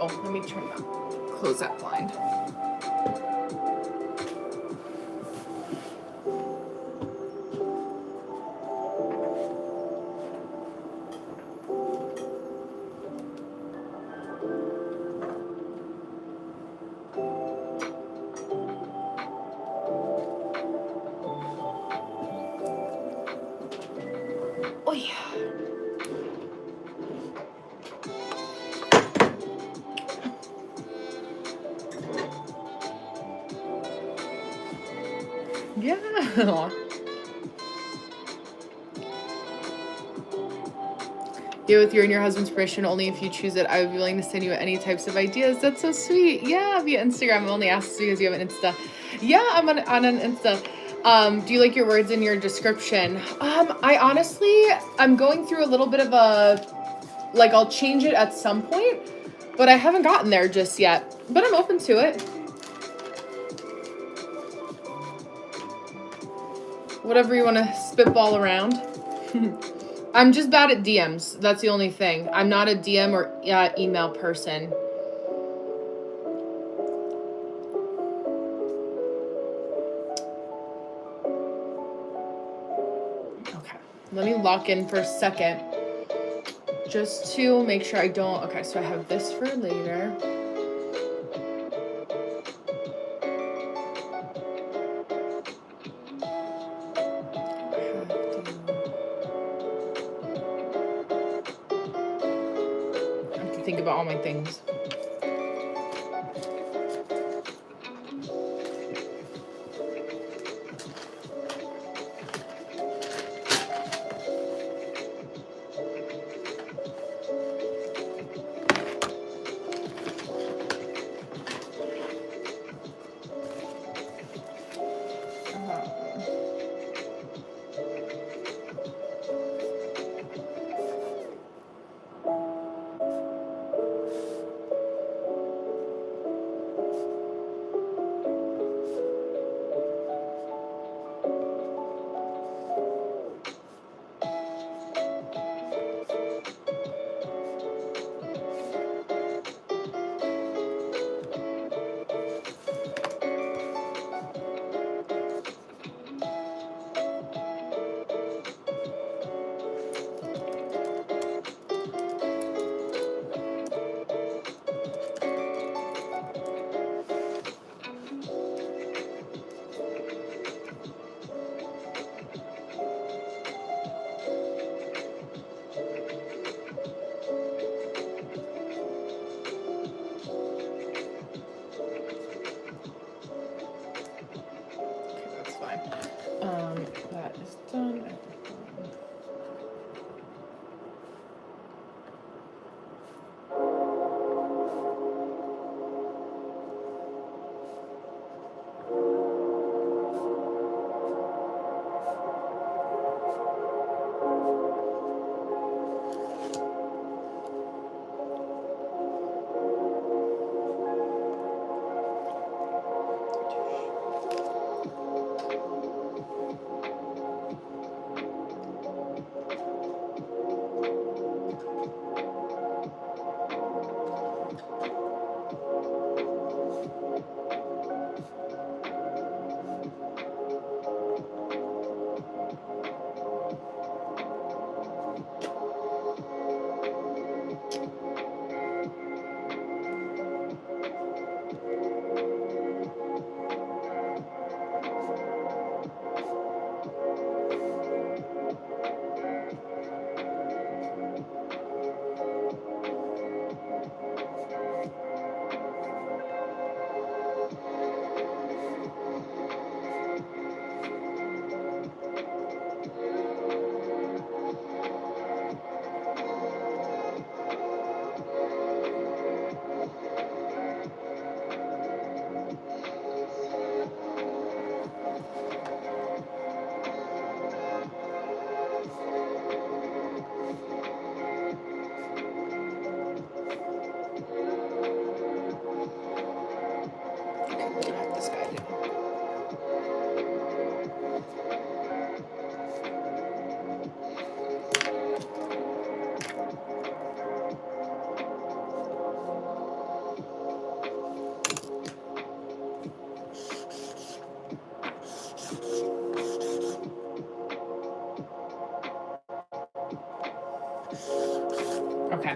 A: Oh, let me close that blind. Oh yeah. Yeah. Yeah, with your and your husband's permission, only if you choose it, I would be willing to send you any types of ideas. That's so sweet. Yeah, via Instagram. I'm only asked because you have an Insta. Yeah, I'm on an Insta. Do you like your words in your description? I'm going through a little bit of I'll change it at some point, but I haven't gotten there just yet. But I'm open to it. Whatever you want to spitball around. I'm just bad at DMs. That's the only thing. I'm not a DM or email person. Okay. Let me lock in for a second. Just to make sure I don't... Okay, so I have this for later. I have to think about all my things.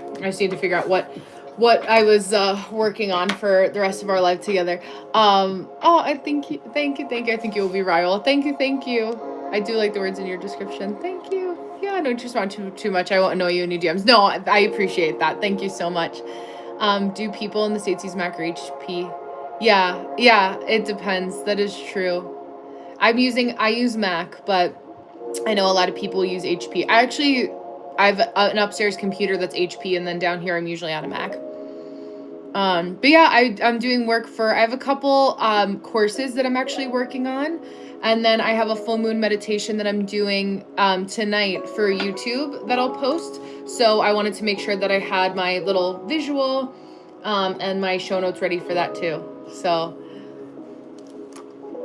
A: Okay. I just need to figure out what I was working on for the rest of our life together. I thank you. I think you'll be viral. Thank you. I do like the words in your description. Thank you. Yeah, don't respond too much. I won't annoy you in your DMs. No, I appreciate that. Thank you so much. Do people in the States use Mac or HP? Yeah, it depends. That is true. I use Mac, but I know a lot of people use HP. I have an upstairs computer that's HP, and then down here I'm usually on a Mac. But yeah, I'm doing work I have a couple courses that I'm actually working on, and then I have a full moon meditation that I'm doing tonight for YouTube that I'll post. So I wanted to make sure that I had my little visual and my show notes ready for that too. So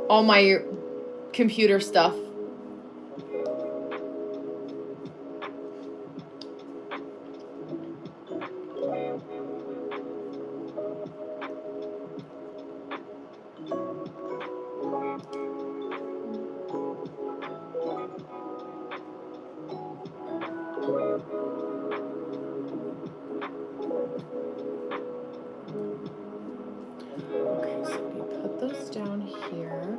A: all my computer stuff. Okay, so we put those down here.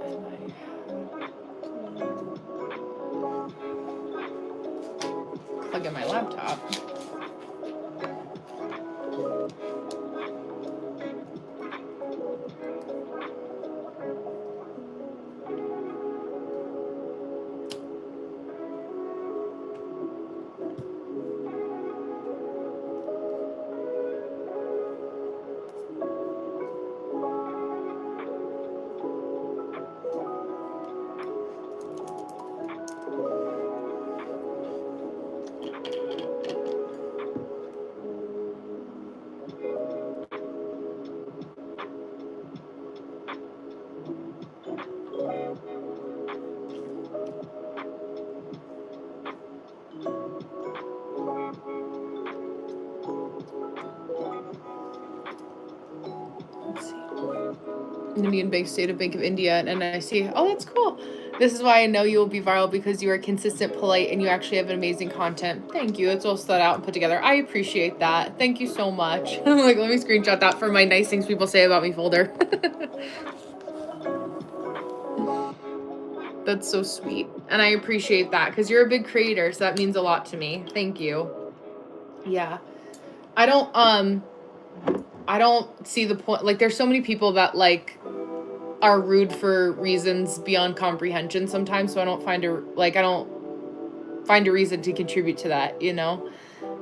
A: And I have to plug in my laptop. Indian Bank State of Bank of India, and I see. Oh, that's cool. This is why I know you will be viral, because you are consistent, polite, and you actually have amazing content. Thank you. It's all thought out and put together. I appreciate that. Thank you so much. Like, let me screenshot that for my nice things people say about me folder. That's so sweet. And I appreciate that, because you're a big creator, so that means a lot to me. Thank you. Yeah. I don't see the point. Like, there's so many people that, like, are rude for reasons beyond comprehension sometimes, so I don't find a reason to contribute to that, you know?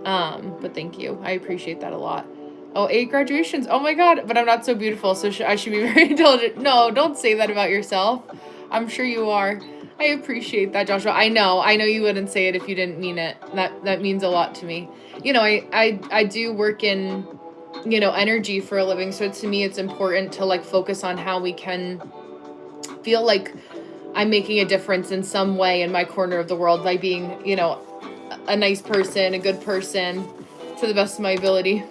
A: But thank you. I appreciate that a lot. Oh, 8 graduations. Oh my God, but I'm not so beautiful, so I should be very intelligent. No, don't say that about yourself. I'm sure you are. I appreciate that, Joshua. I know you wouldn't say it if you didn't mean it. That means a lot to me. You know, I do work in, you know, energy for a living, so to me it's important to, like, focus on how we can feel like I'm making a difference in some way in my corner of the world by being, you know, a nice person, a good person, to the best of my ability.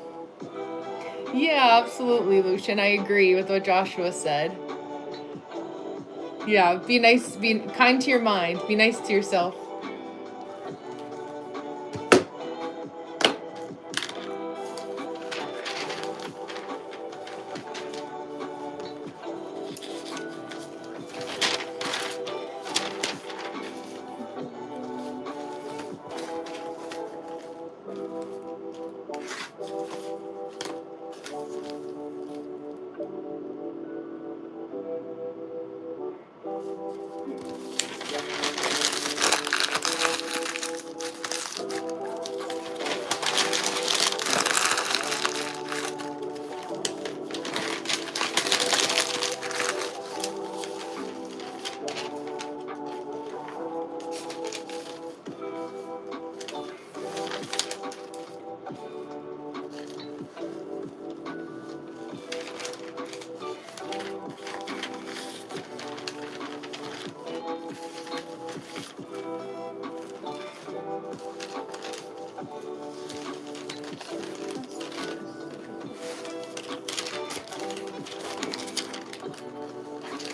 A: Yeah, absolutely, Lucian. I agree with what Joshua said. Yeah, be nice, be kind to your mind, be nice to yourself.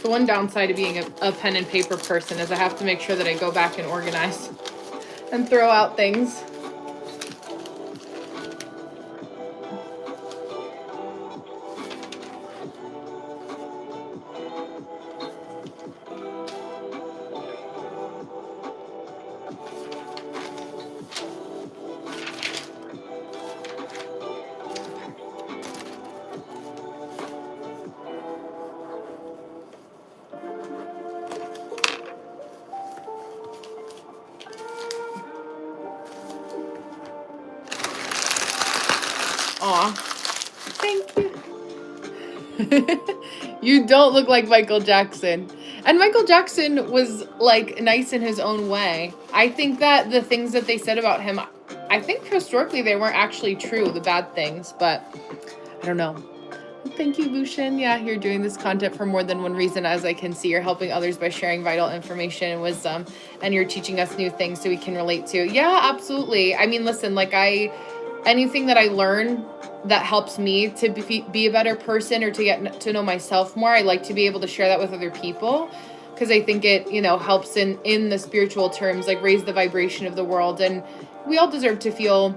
A: The one downside of being a pen and paper person is I have to make sure that I go back and organize and throw out things. Aw, thank you. You don't look like Michael Jackson. And Michael Jackson was like nice in his own way. I think that the things that they said about him, I think historically they weren't actually true, the bad things, but I don't know. Thank you, Lucian. Yeah, you're doing this content for more than one reason. As I can see, you're helping others by sharing vital information and wisdom, and you're teaching us new things so we can relate to. Yeah, absolutely. I mean, listen, like anything that I learn that helps me to be a better person or to get to know myself more, I like to be able to share that with other people, because I think it, helps in the spiritual terms, like raise the vibration of the world. And we all deserve to feel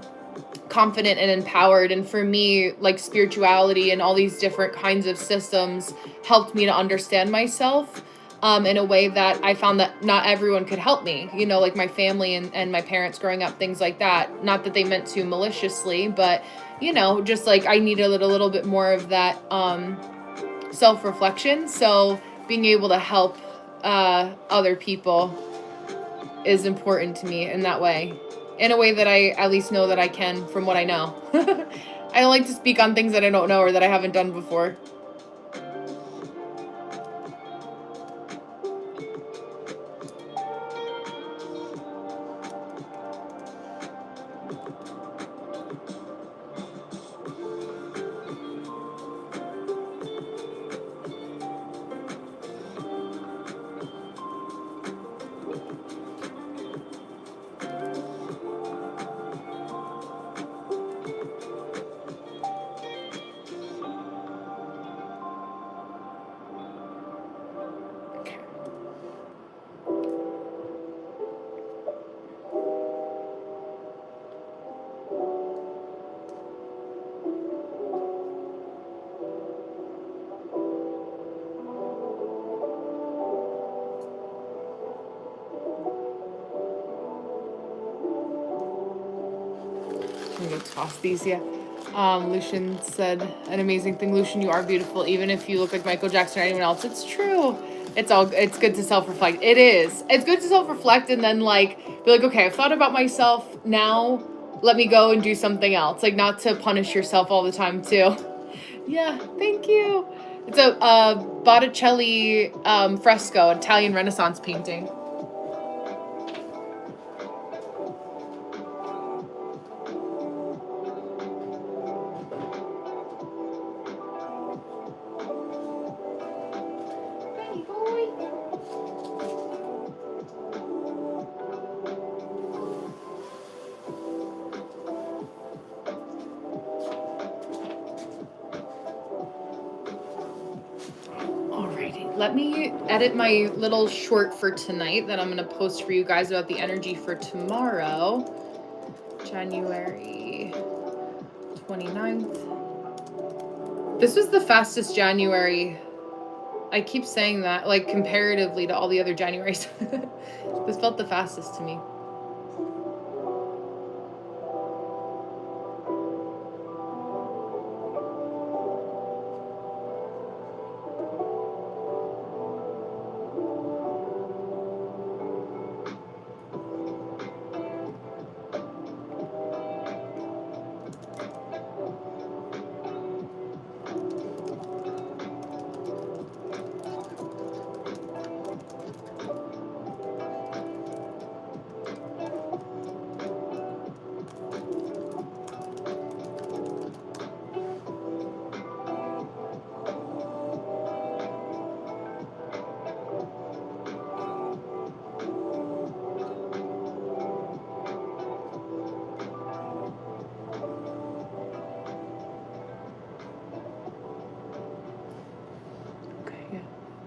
A: confident and empowered. And for me, like spirituality and all these different kinds of systems helped me to understand myself in a way that I found that not everyone could help me, like my family and my parents growing up, things like that. Not that they meant to maliciously, but, just like I needed a little bit more of that self-reflection. So being able to help other people is important to me in that way. In a way that I at least know that I can from what I know. I don't like to speak on things that I don't know or that I haven't done before. I'm gonna toss these, yeah. Lucian said an amazing thing. Lucian, you are beautiful, even if you look like Michael Jackson or anyone else. It's true. It's good to self-reflect. It is. It's good to self-reflect and then like be like, okay, I've thought about myself. Now let me go and do something else. Like not to punish yourself all the time too. Yeah, thank you. It's a Botticelli fresco, Italian Renaissance painting. Let me edit my little short for tonight that I'm going to post for you guys about the energy for tomorrow, January 29th. This was the fastest January. I keep saying that, like comparatively to all the other Januaries. This felt the fastest to me.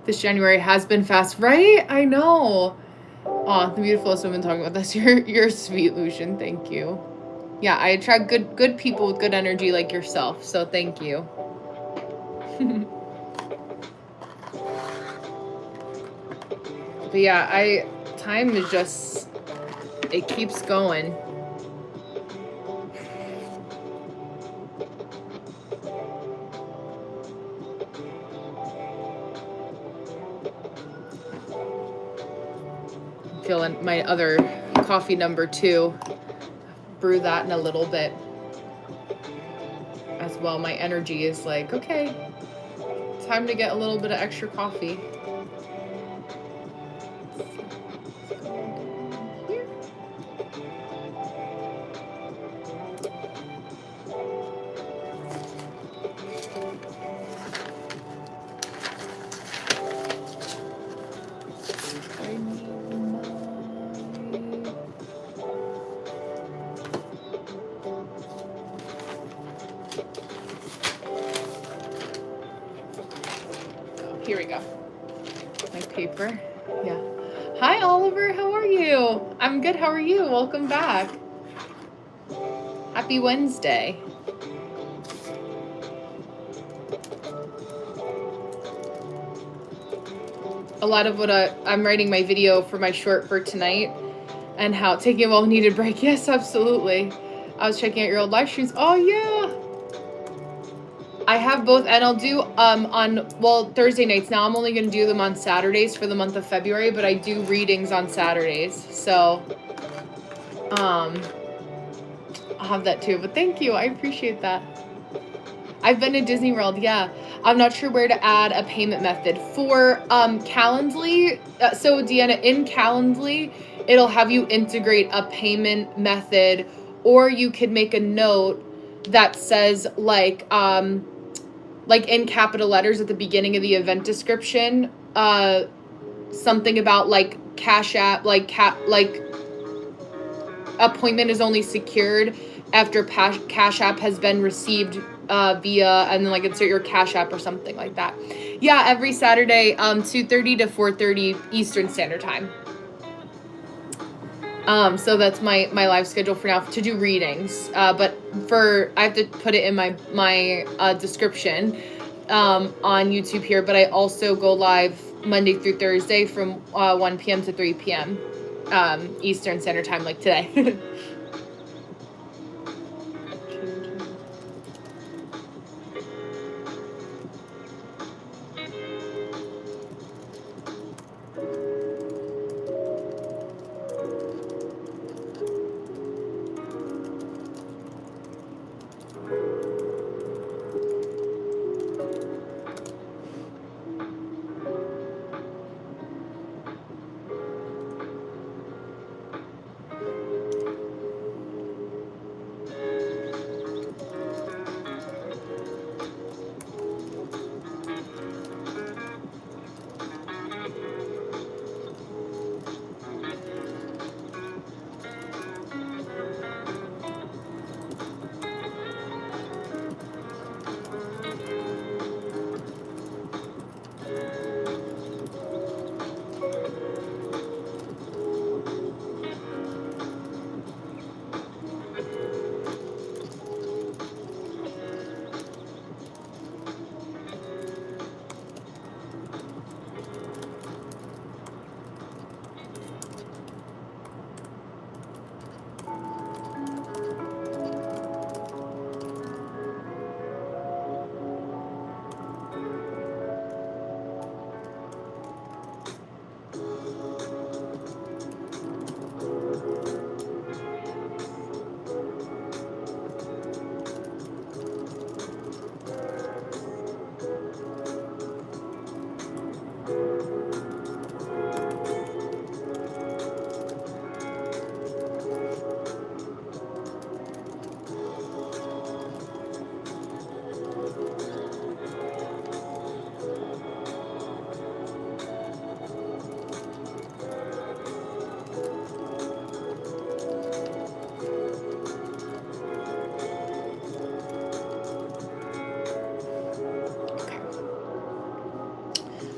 A: This January has been fast, right? I know. Aw, the beautifulest woman talking about this. You're sweet, Lucian. Thank you. Yeah, I attract good people with good energy like yourself, so thank you. But yeah, time is just, it keeps going. I'm feeling my other coffee number 2. Brew that in a little bit as well. My energy is like, okay, time to get a little bit of extra coffee. Here we go. My paper. Yeah. Hi, Oliver. How are you? I'm good. How are you? Welcome back. Happy Wednesday. A lot of what I'm writing my video for my short for tonight and how taking a well-needed break. Yes, absolutely. I was checking out your old live streams. Oh, yeah. I have both, and I'll do on Thursday nights. Now I'm only going to do them on Saturdays for the month of February, but I do readings on Saturdays. So I'll have that too. But thank you. I appreciate that. I've been to Disney World, yeah. I'm not sure where to add a payment method. For Calendly, so Deanna, in Calendly, it'll have you integrate a payment method, or you could make a note that says like in capital letters at the beginning of the event description, something about like Cash App, like appointment is only secured after Cash App has been received via, and then like insert your Cash App or something like that. Yeah, every Saturday, 2:30 to 4:30 Eastern Standard Time. So that's my live schedule for now to do readings. But I have to put it in my description on YouTube here. But I also go live Monday through Thursday from 1 p.m. to 3 p.m. Eastern Standard Time, like today.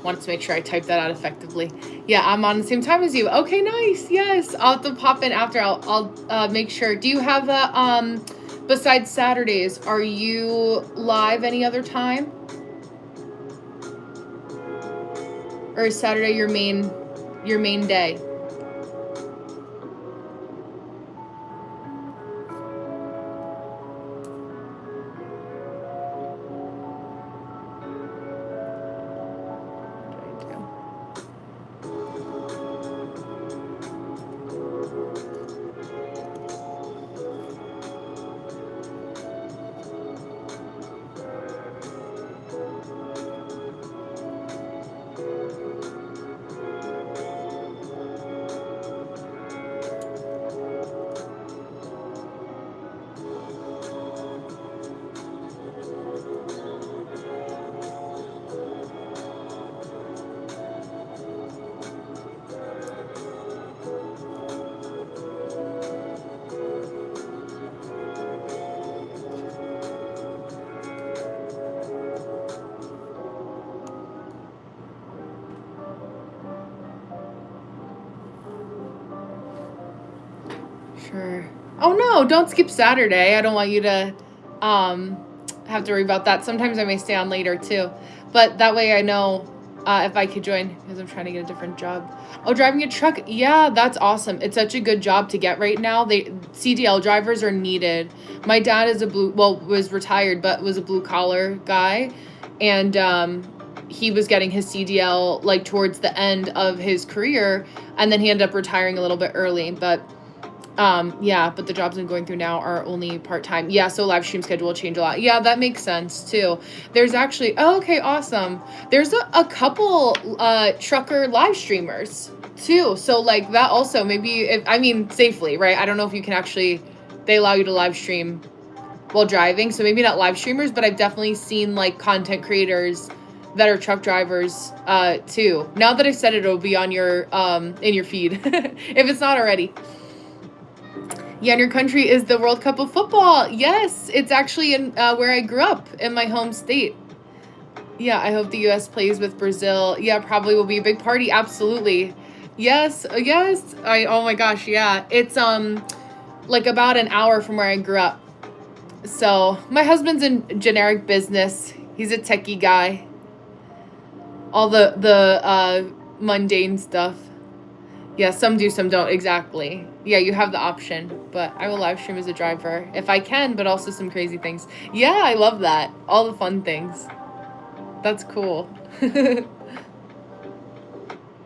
A: Wanted to make sure I typed that out effectively. Yeah, I'm on the same time as you. Okay, nice. Yes, I'll have to pop in after. I'll make sure. Do you have a besides Saturdays? Are you live any other time? Or is Saturday your main day? Sure. Oh no, don't skip Saturday. I don't want you to have to worry about that. Sometimes I may stay on later too. But that way I know if I could join because I'm trying to get a different job. Oh, driving a truck. Yeah, that's awesome. It's such a good job to get right now. CDL drivers are needed. My dad is was retired, but was a blue collar guy. And he was getting his CDL like towards the end of his career. And then he ended up retiring a little bit early. But but the jobs I'm going through now are only part-time. Yeah, so live stream schedule will change a lot. Yeah, that makes sense too. There's actually, okay, awesome. There's a couple trucker live streamers too. So like that also maybe safely, right? I don't know if you can actually, they allow you to live stream while driving. So maybe not live streamers, but I've definitely seen like content creators that are truck drivers too. Now that I said it, it'll be on your in your feed if it's not already. Yeah, in your country is the World Cup of football. Yes, it's actually in where I grew up, in my home state. Yeah, I hope the U.S. plays with Brazil. Yeah, probably will be a big party. Absolutely. Yes, yes. Oh my gosh, yeah. It's like about an hour from where I grew up. So my husband's in generic business. He's a techie guy. All the mundane stuff. Yeah, some do, some don't. Exactly. Yeah, you have the option, but I will live stream as a driver if I can, but also some crazy things. Yeah, I love that. All the fun things. That's cool.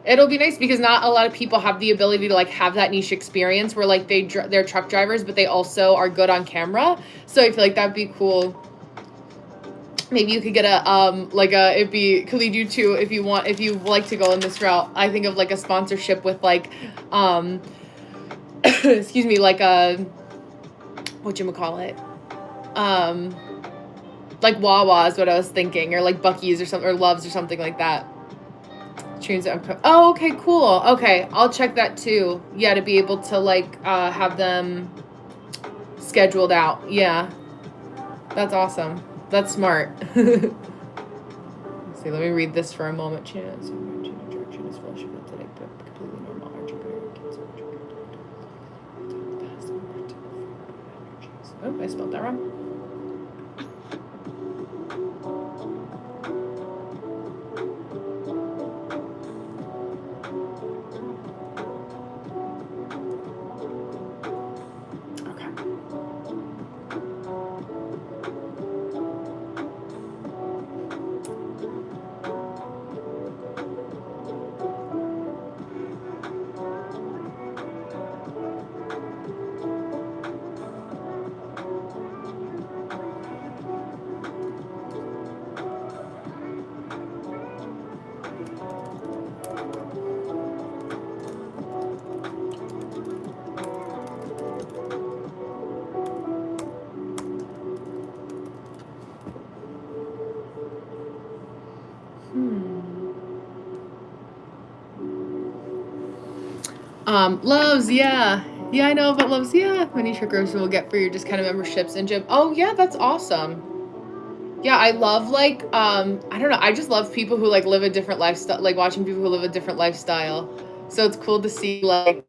A: It'll be nice because not a lot of people have the ability to like have that niche experience where like they're truck drivers, but they also are good on camera. So I feel like that'd be cool. Maybe you could get could lead you to, if you like to go in this route, I think of like a sponsorship with like, excuse me, like a, whatchamacallit, like Wawa is what I was thinking, or like Buc-ee's or something, or Love's or something like that. Oh, okay, cool. Okay, I'll check that too. Yeah, to be able to like have them scheduled out. Yeah, that's awesome. That's smart. Let's see, let me read this for a moment. Oh, I spelled that wrong. Loves, yeah. Yeah, I know about Loves, yeah. Many triggers will get for your discounted memberships and gym. Oh, yeah, that's awesome. Yeah, I love like I don't know, I just love people who like live a different lifestyle, like watching people who live a different lifestyle. So it's cool to see like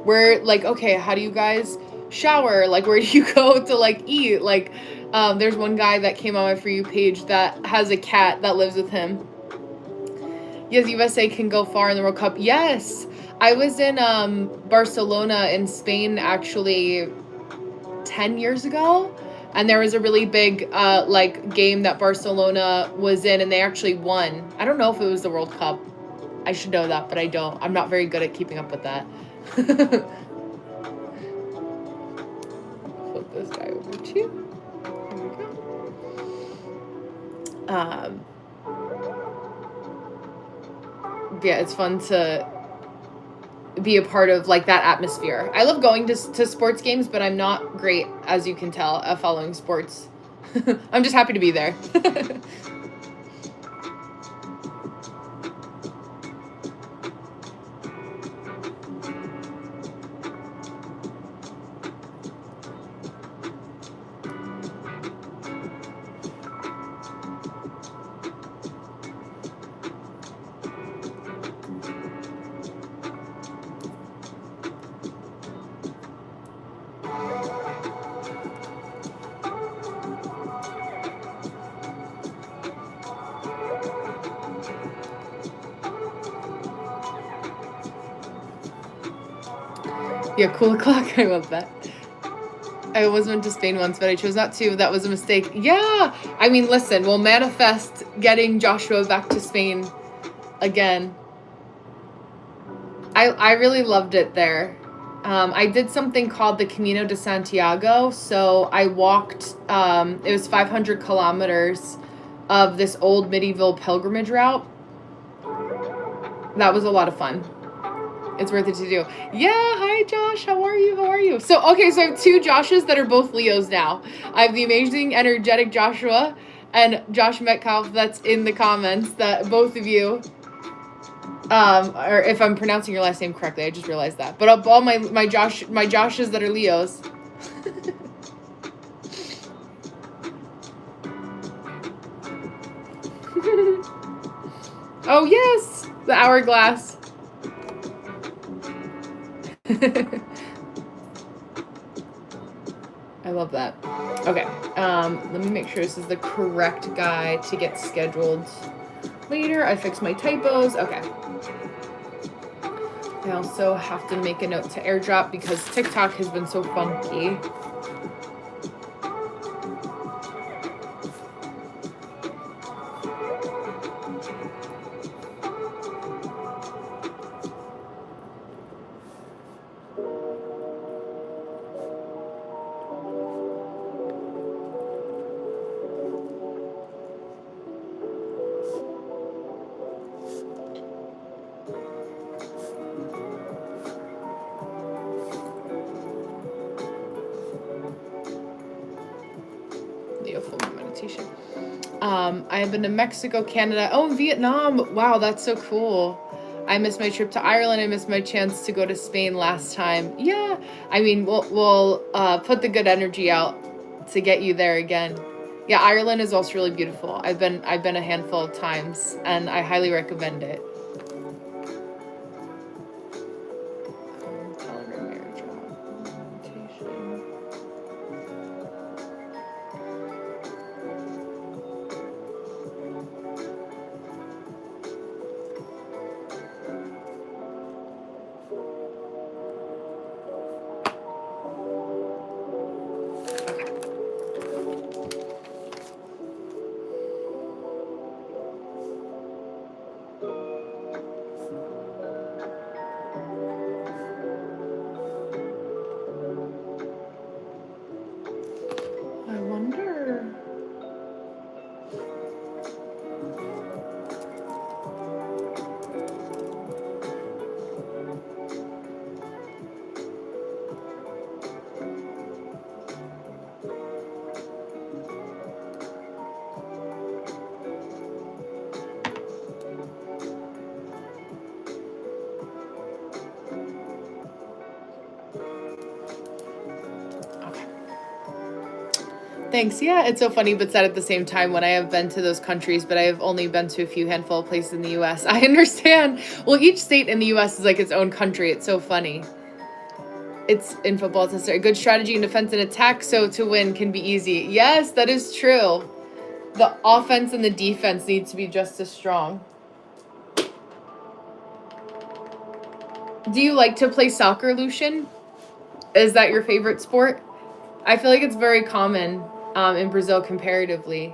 A: where like okay, how do you guys shower? Like where do you go to like eat? Like there's one guy that came on my For You page that has a cat that lives with him. Yes, USA can go far in the World Cup. Yes. I was in Barcelona in Spain actually 10 years ago, and there was a really big like game that Barcelona was in and they actually won. I don't know if it was the World Cup. I should know that, but I don't. I'm not very good at keeping up with that. Flip this guy over too. Here we go. Yeah, it's fun to be a part of like that atmosphere. I love going to sports games, but I'm not great, as you can tell, at following sports. I'm just happy to be there. Yeah, cool o'clock. I love that. I was went to Spain once, but I chose not to. That was a mistake. Yeah. I mean, listen, we'll manifest getting Joshua back to Spain again. I really loved it there. I did something called the Camino de Santiago. So I walked, it was 500 kilometers of this old medieval pilgrimage route. That was a lot of fun. It's worth it to do. Yeah, hi Josh. How are you? How are you? So, okay, so I have two Joshes that are both Leos now. I have the amazing, energetic Joshua and Josh Metcalf that's in the comments, that both of you, or if I'm pronouncing your last name correctly, I just realized that. But all my Joshes that are Leos. Oh, yes, the hourglass. I love that. Okay, let me make sure this is the correct guy to get scheduled later. I fixed my typos. Okay. I also have to make a note to airdrop because TikTok has been so funky. Meditation. I have been to Mexico, Canada, Vietnam. Wow, that's so cool. I missed my trip to Ireland. I missed my chance to go to Spain last time. Yeah, I mean, we'll put the good energy out to get you there again. Yeah, Ireland is also really beautiful. I've been a handful of times, and I highly recommend it. Thanks. Yeah, it's so funny, but said at the same time when I have been to those countries, but I have only been to a few handful of places in the U.S. I understand. Well, each state in the U.S. is like its own country. It's so funny. It's in football, it's a good strategy in defense and attack, so to win can be easy. Yes, that is true. The offense and the defense need to be just as strong. Do you like to play soccer, Lucian? Is that your favorite sport? I feel like it's very common in Brazil comparatively.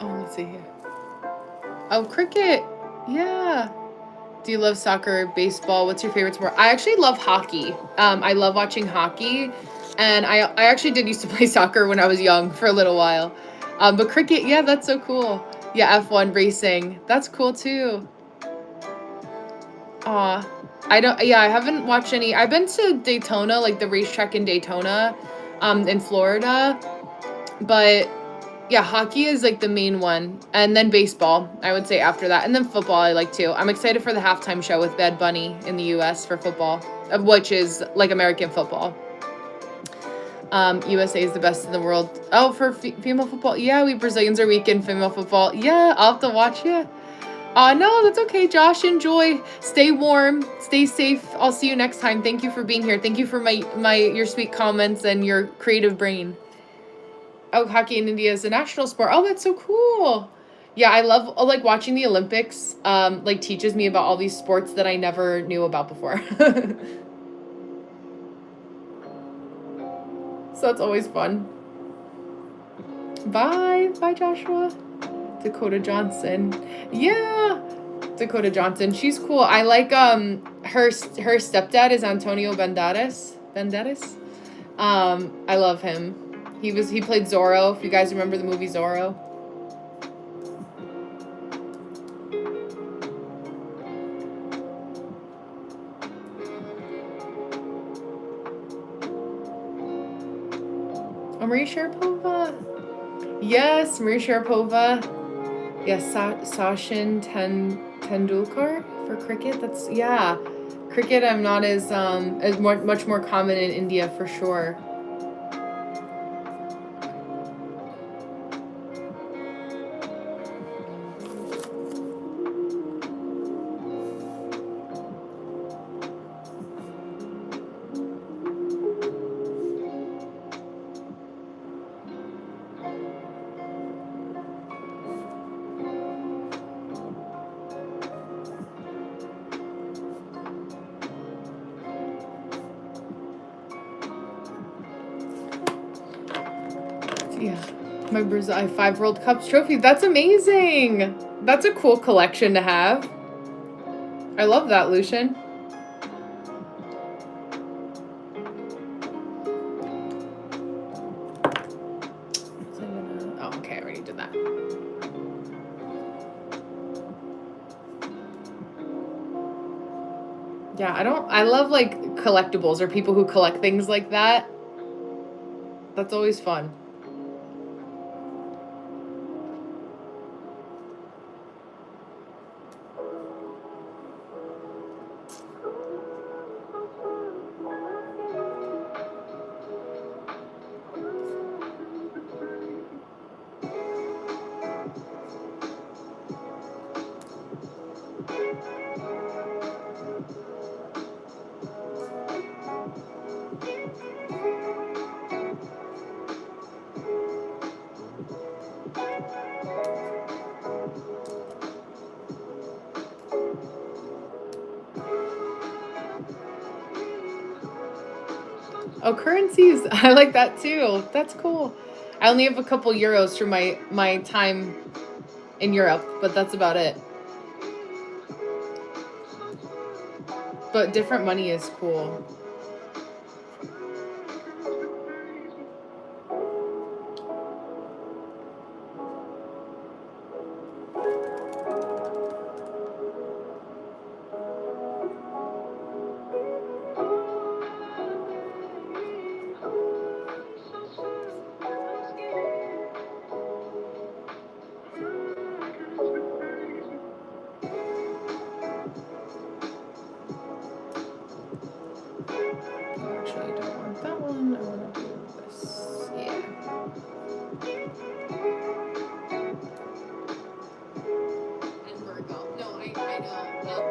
A: Let's see here. Oh, cricket. Yeah. Do you love soccer, baseball? What's your favorite sport? I actually love hockey. I love watching hockey. And I actually did used to play soccer when I was young for a little while. But cricket, yeah, that's so cool. Yeah, F1 racing. That's cool too. Aw. I haven't watched any. I've been to Daytona, like the racetrack in Daytona, in Florida. But yeah, hockey is like the main one. And then baseball, I would say after that. And then football I like too. I'm excited for the halftime show with Bad Bunny in the US for football, which is like American football. USA is the best in the world. Oh, for female football. Yeah, we Brazilians are weak in female football. Yeah, I'll have to watch you. No, that's okay, Josh. Enjoy. Stay warm. Stay safe. I'll see you next time. Thank you for being here. Thank you for your sweet comments and your creative brain. Oh, hockey in India is a national sport. Oh, that's so cool. Yeah, I love like watching the Olympics. Like teaches me about all these sports that I never knew about before. So that's always fun. Bye, Joshua. Dakota Johnson. Yeah, Dakota Johnson. She's cool. I like her stepdad is Antonio Banderas. I love him. He played Zorro. If you guys remember the movie Zorro. Oh, Maria Sharapova. Yes, Maria Sharapova. Yes, Sachin Tendulkar for cricket. Cricket. I'm not as much more common in India for sure. Yeah, my Brazil, I have 5 World Cups trophies. That's amazing. That's a cool collection to have. I love that, Lucian. Oh, okay, I already did that. Yeah, I love like collectibles or people who collect things like that. That's always fun. Oh, currencies. I like that too. That's cool. I only have a couple euros for my time in Europe, but that's about it. But different money is cool. Actually, I don't want that one. I want to do this. Yeah. And Virgo. No, I know.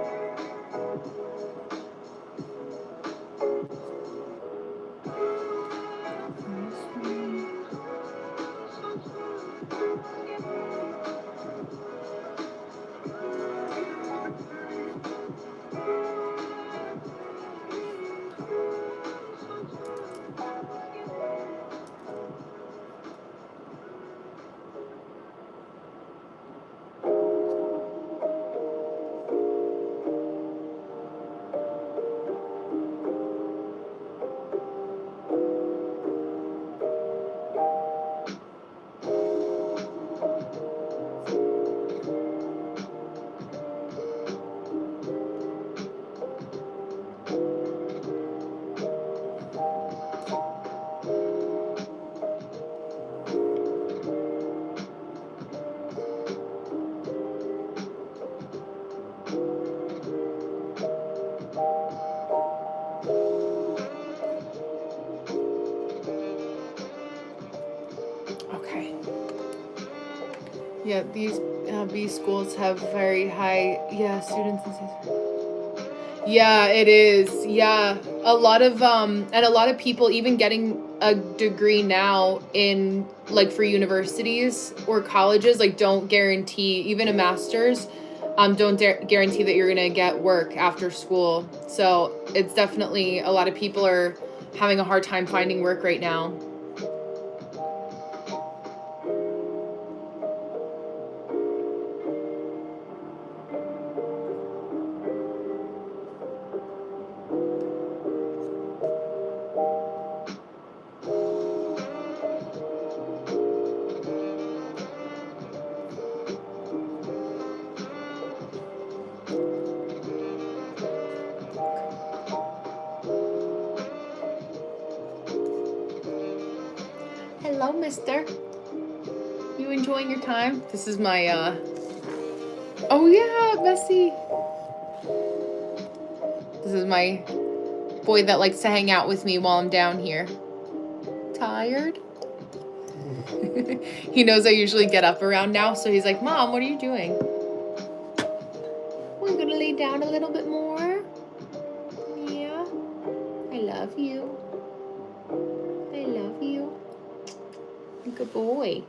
A: Okay. Yeah, these B schools have very high, students and yeah, it is. Yeah. A lot of and a lot of people even getting a degree now in like for universities or colleges like don't guarantee even a master's don't guarantee that you're going to get work after school. So, it's definitely a lot of people are having a hard time finding work right now. Hello, mister. You enjoying your time? This is my oh yeah, Bessie. This is my boy that likes to hang out with me while I'm down here. Tired? He knows I usually get up around now, so he's like, Mom, what are you doing? We're gonna lay down a little bit more. Yeah. I love you. I love you. Good boy.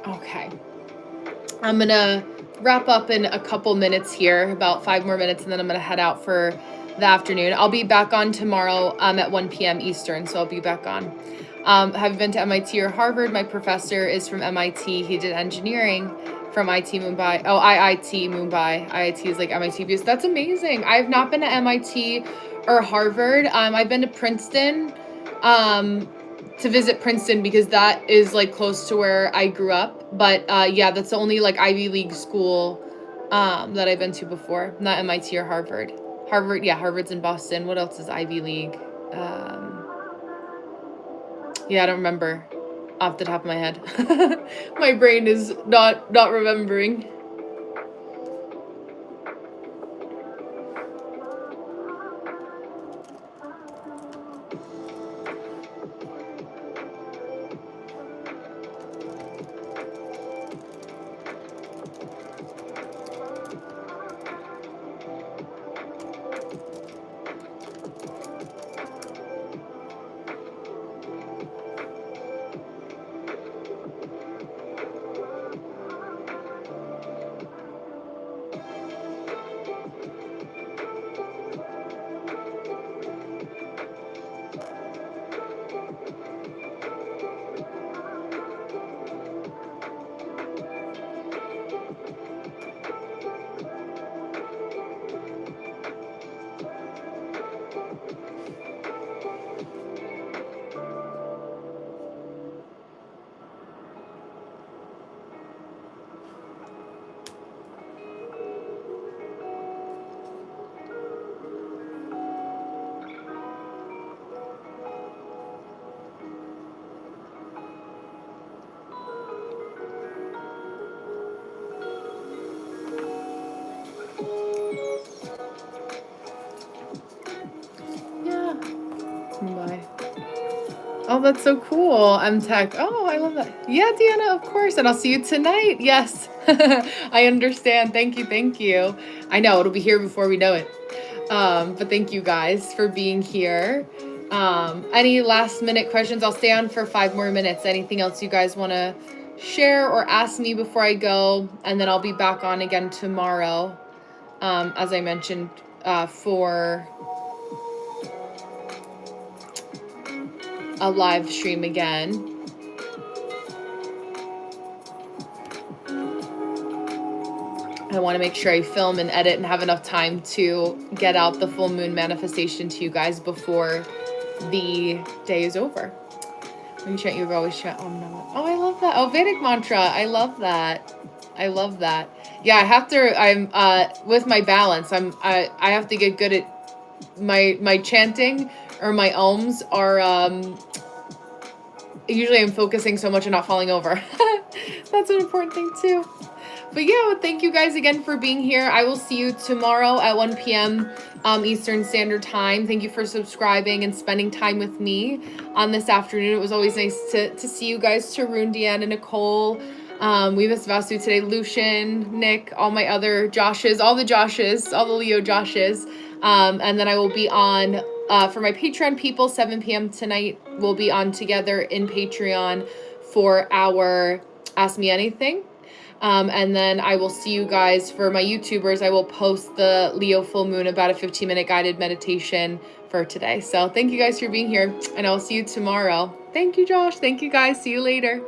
A: Okay. I'm gonna wrap up in a couple minutes here, about 5 more minutes, and then I'm gonna head out for the afternoon. I'll be back on tomorrow at 1 p.m. Eastern, so I'll be back on. Have you been to MIT or Harvard? My professor is from MIT. He did engineering from IIT Mumbai. Oh, IIT Mumbai. IIT is like MIT views. That's amazing. I have not been to MIT or Harvard. I've been to Princeton. To visit Princeton because that is like close to where I grew up. But yeah, that's the only like Ivy League school that I've been to before. Not MIT or Harvard. Harvard's in Boston. What else is Ivy League? Yeah, I don't remember off the top of my head. My brain is not remembering. Oh, that's so cool. I'm tech. Oh, I love that. Yeah, Deanna, of course. And I'll see you tonight. Yes. I understand. Thank you. Thank you. I know it'll be here before we know it. But thank you guys for being here. Any last minute questions? I'll stay on for 5 more minutes. Anything else you guys want to share or ask me before I go? And then I'll be back on again tomorrow, as I mentioned, for a live stream again. I want to make sure I film and edit and have enough time to get out the full moon manifestation to you guys before the day is over. When you chant, you always chant Om Namah. Oh, I love that. Oh, Vedic mantra. I love that. I love that. Yeah, I have to. I'm with my balance. I have to get good at my chanting, or my ohms are usually I'm focusing so much and not falling over. That's an important thing too. But yeah, thank you guys again for being here. I will see you tomorrow at 1 p.m. Eastern Standard Time. Thank you for subscribing and spending time with me on this afternoon. It was always nice to see you guys, Tarun, Deanna, Nicole. We missed Vasu today, Lucian, Nick, all my other Joshes, all the Leo Joshes. And then I will be on for my Patreon people, 7 p.m. tonight. We'll be on together in Patreon for our Ask Me Anything. And then I will see you guys for my YouTubers. I will post the Leo full moon, about a 15-minute guided meditation for today. So thank you guys for being here, and I'll see you tomorrow. Thank you, Josh. Thank you guys. See you later.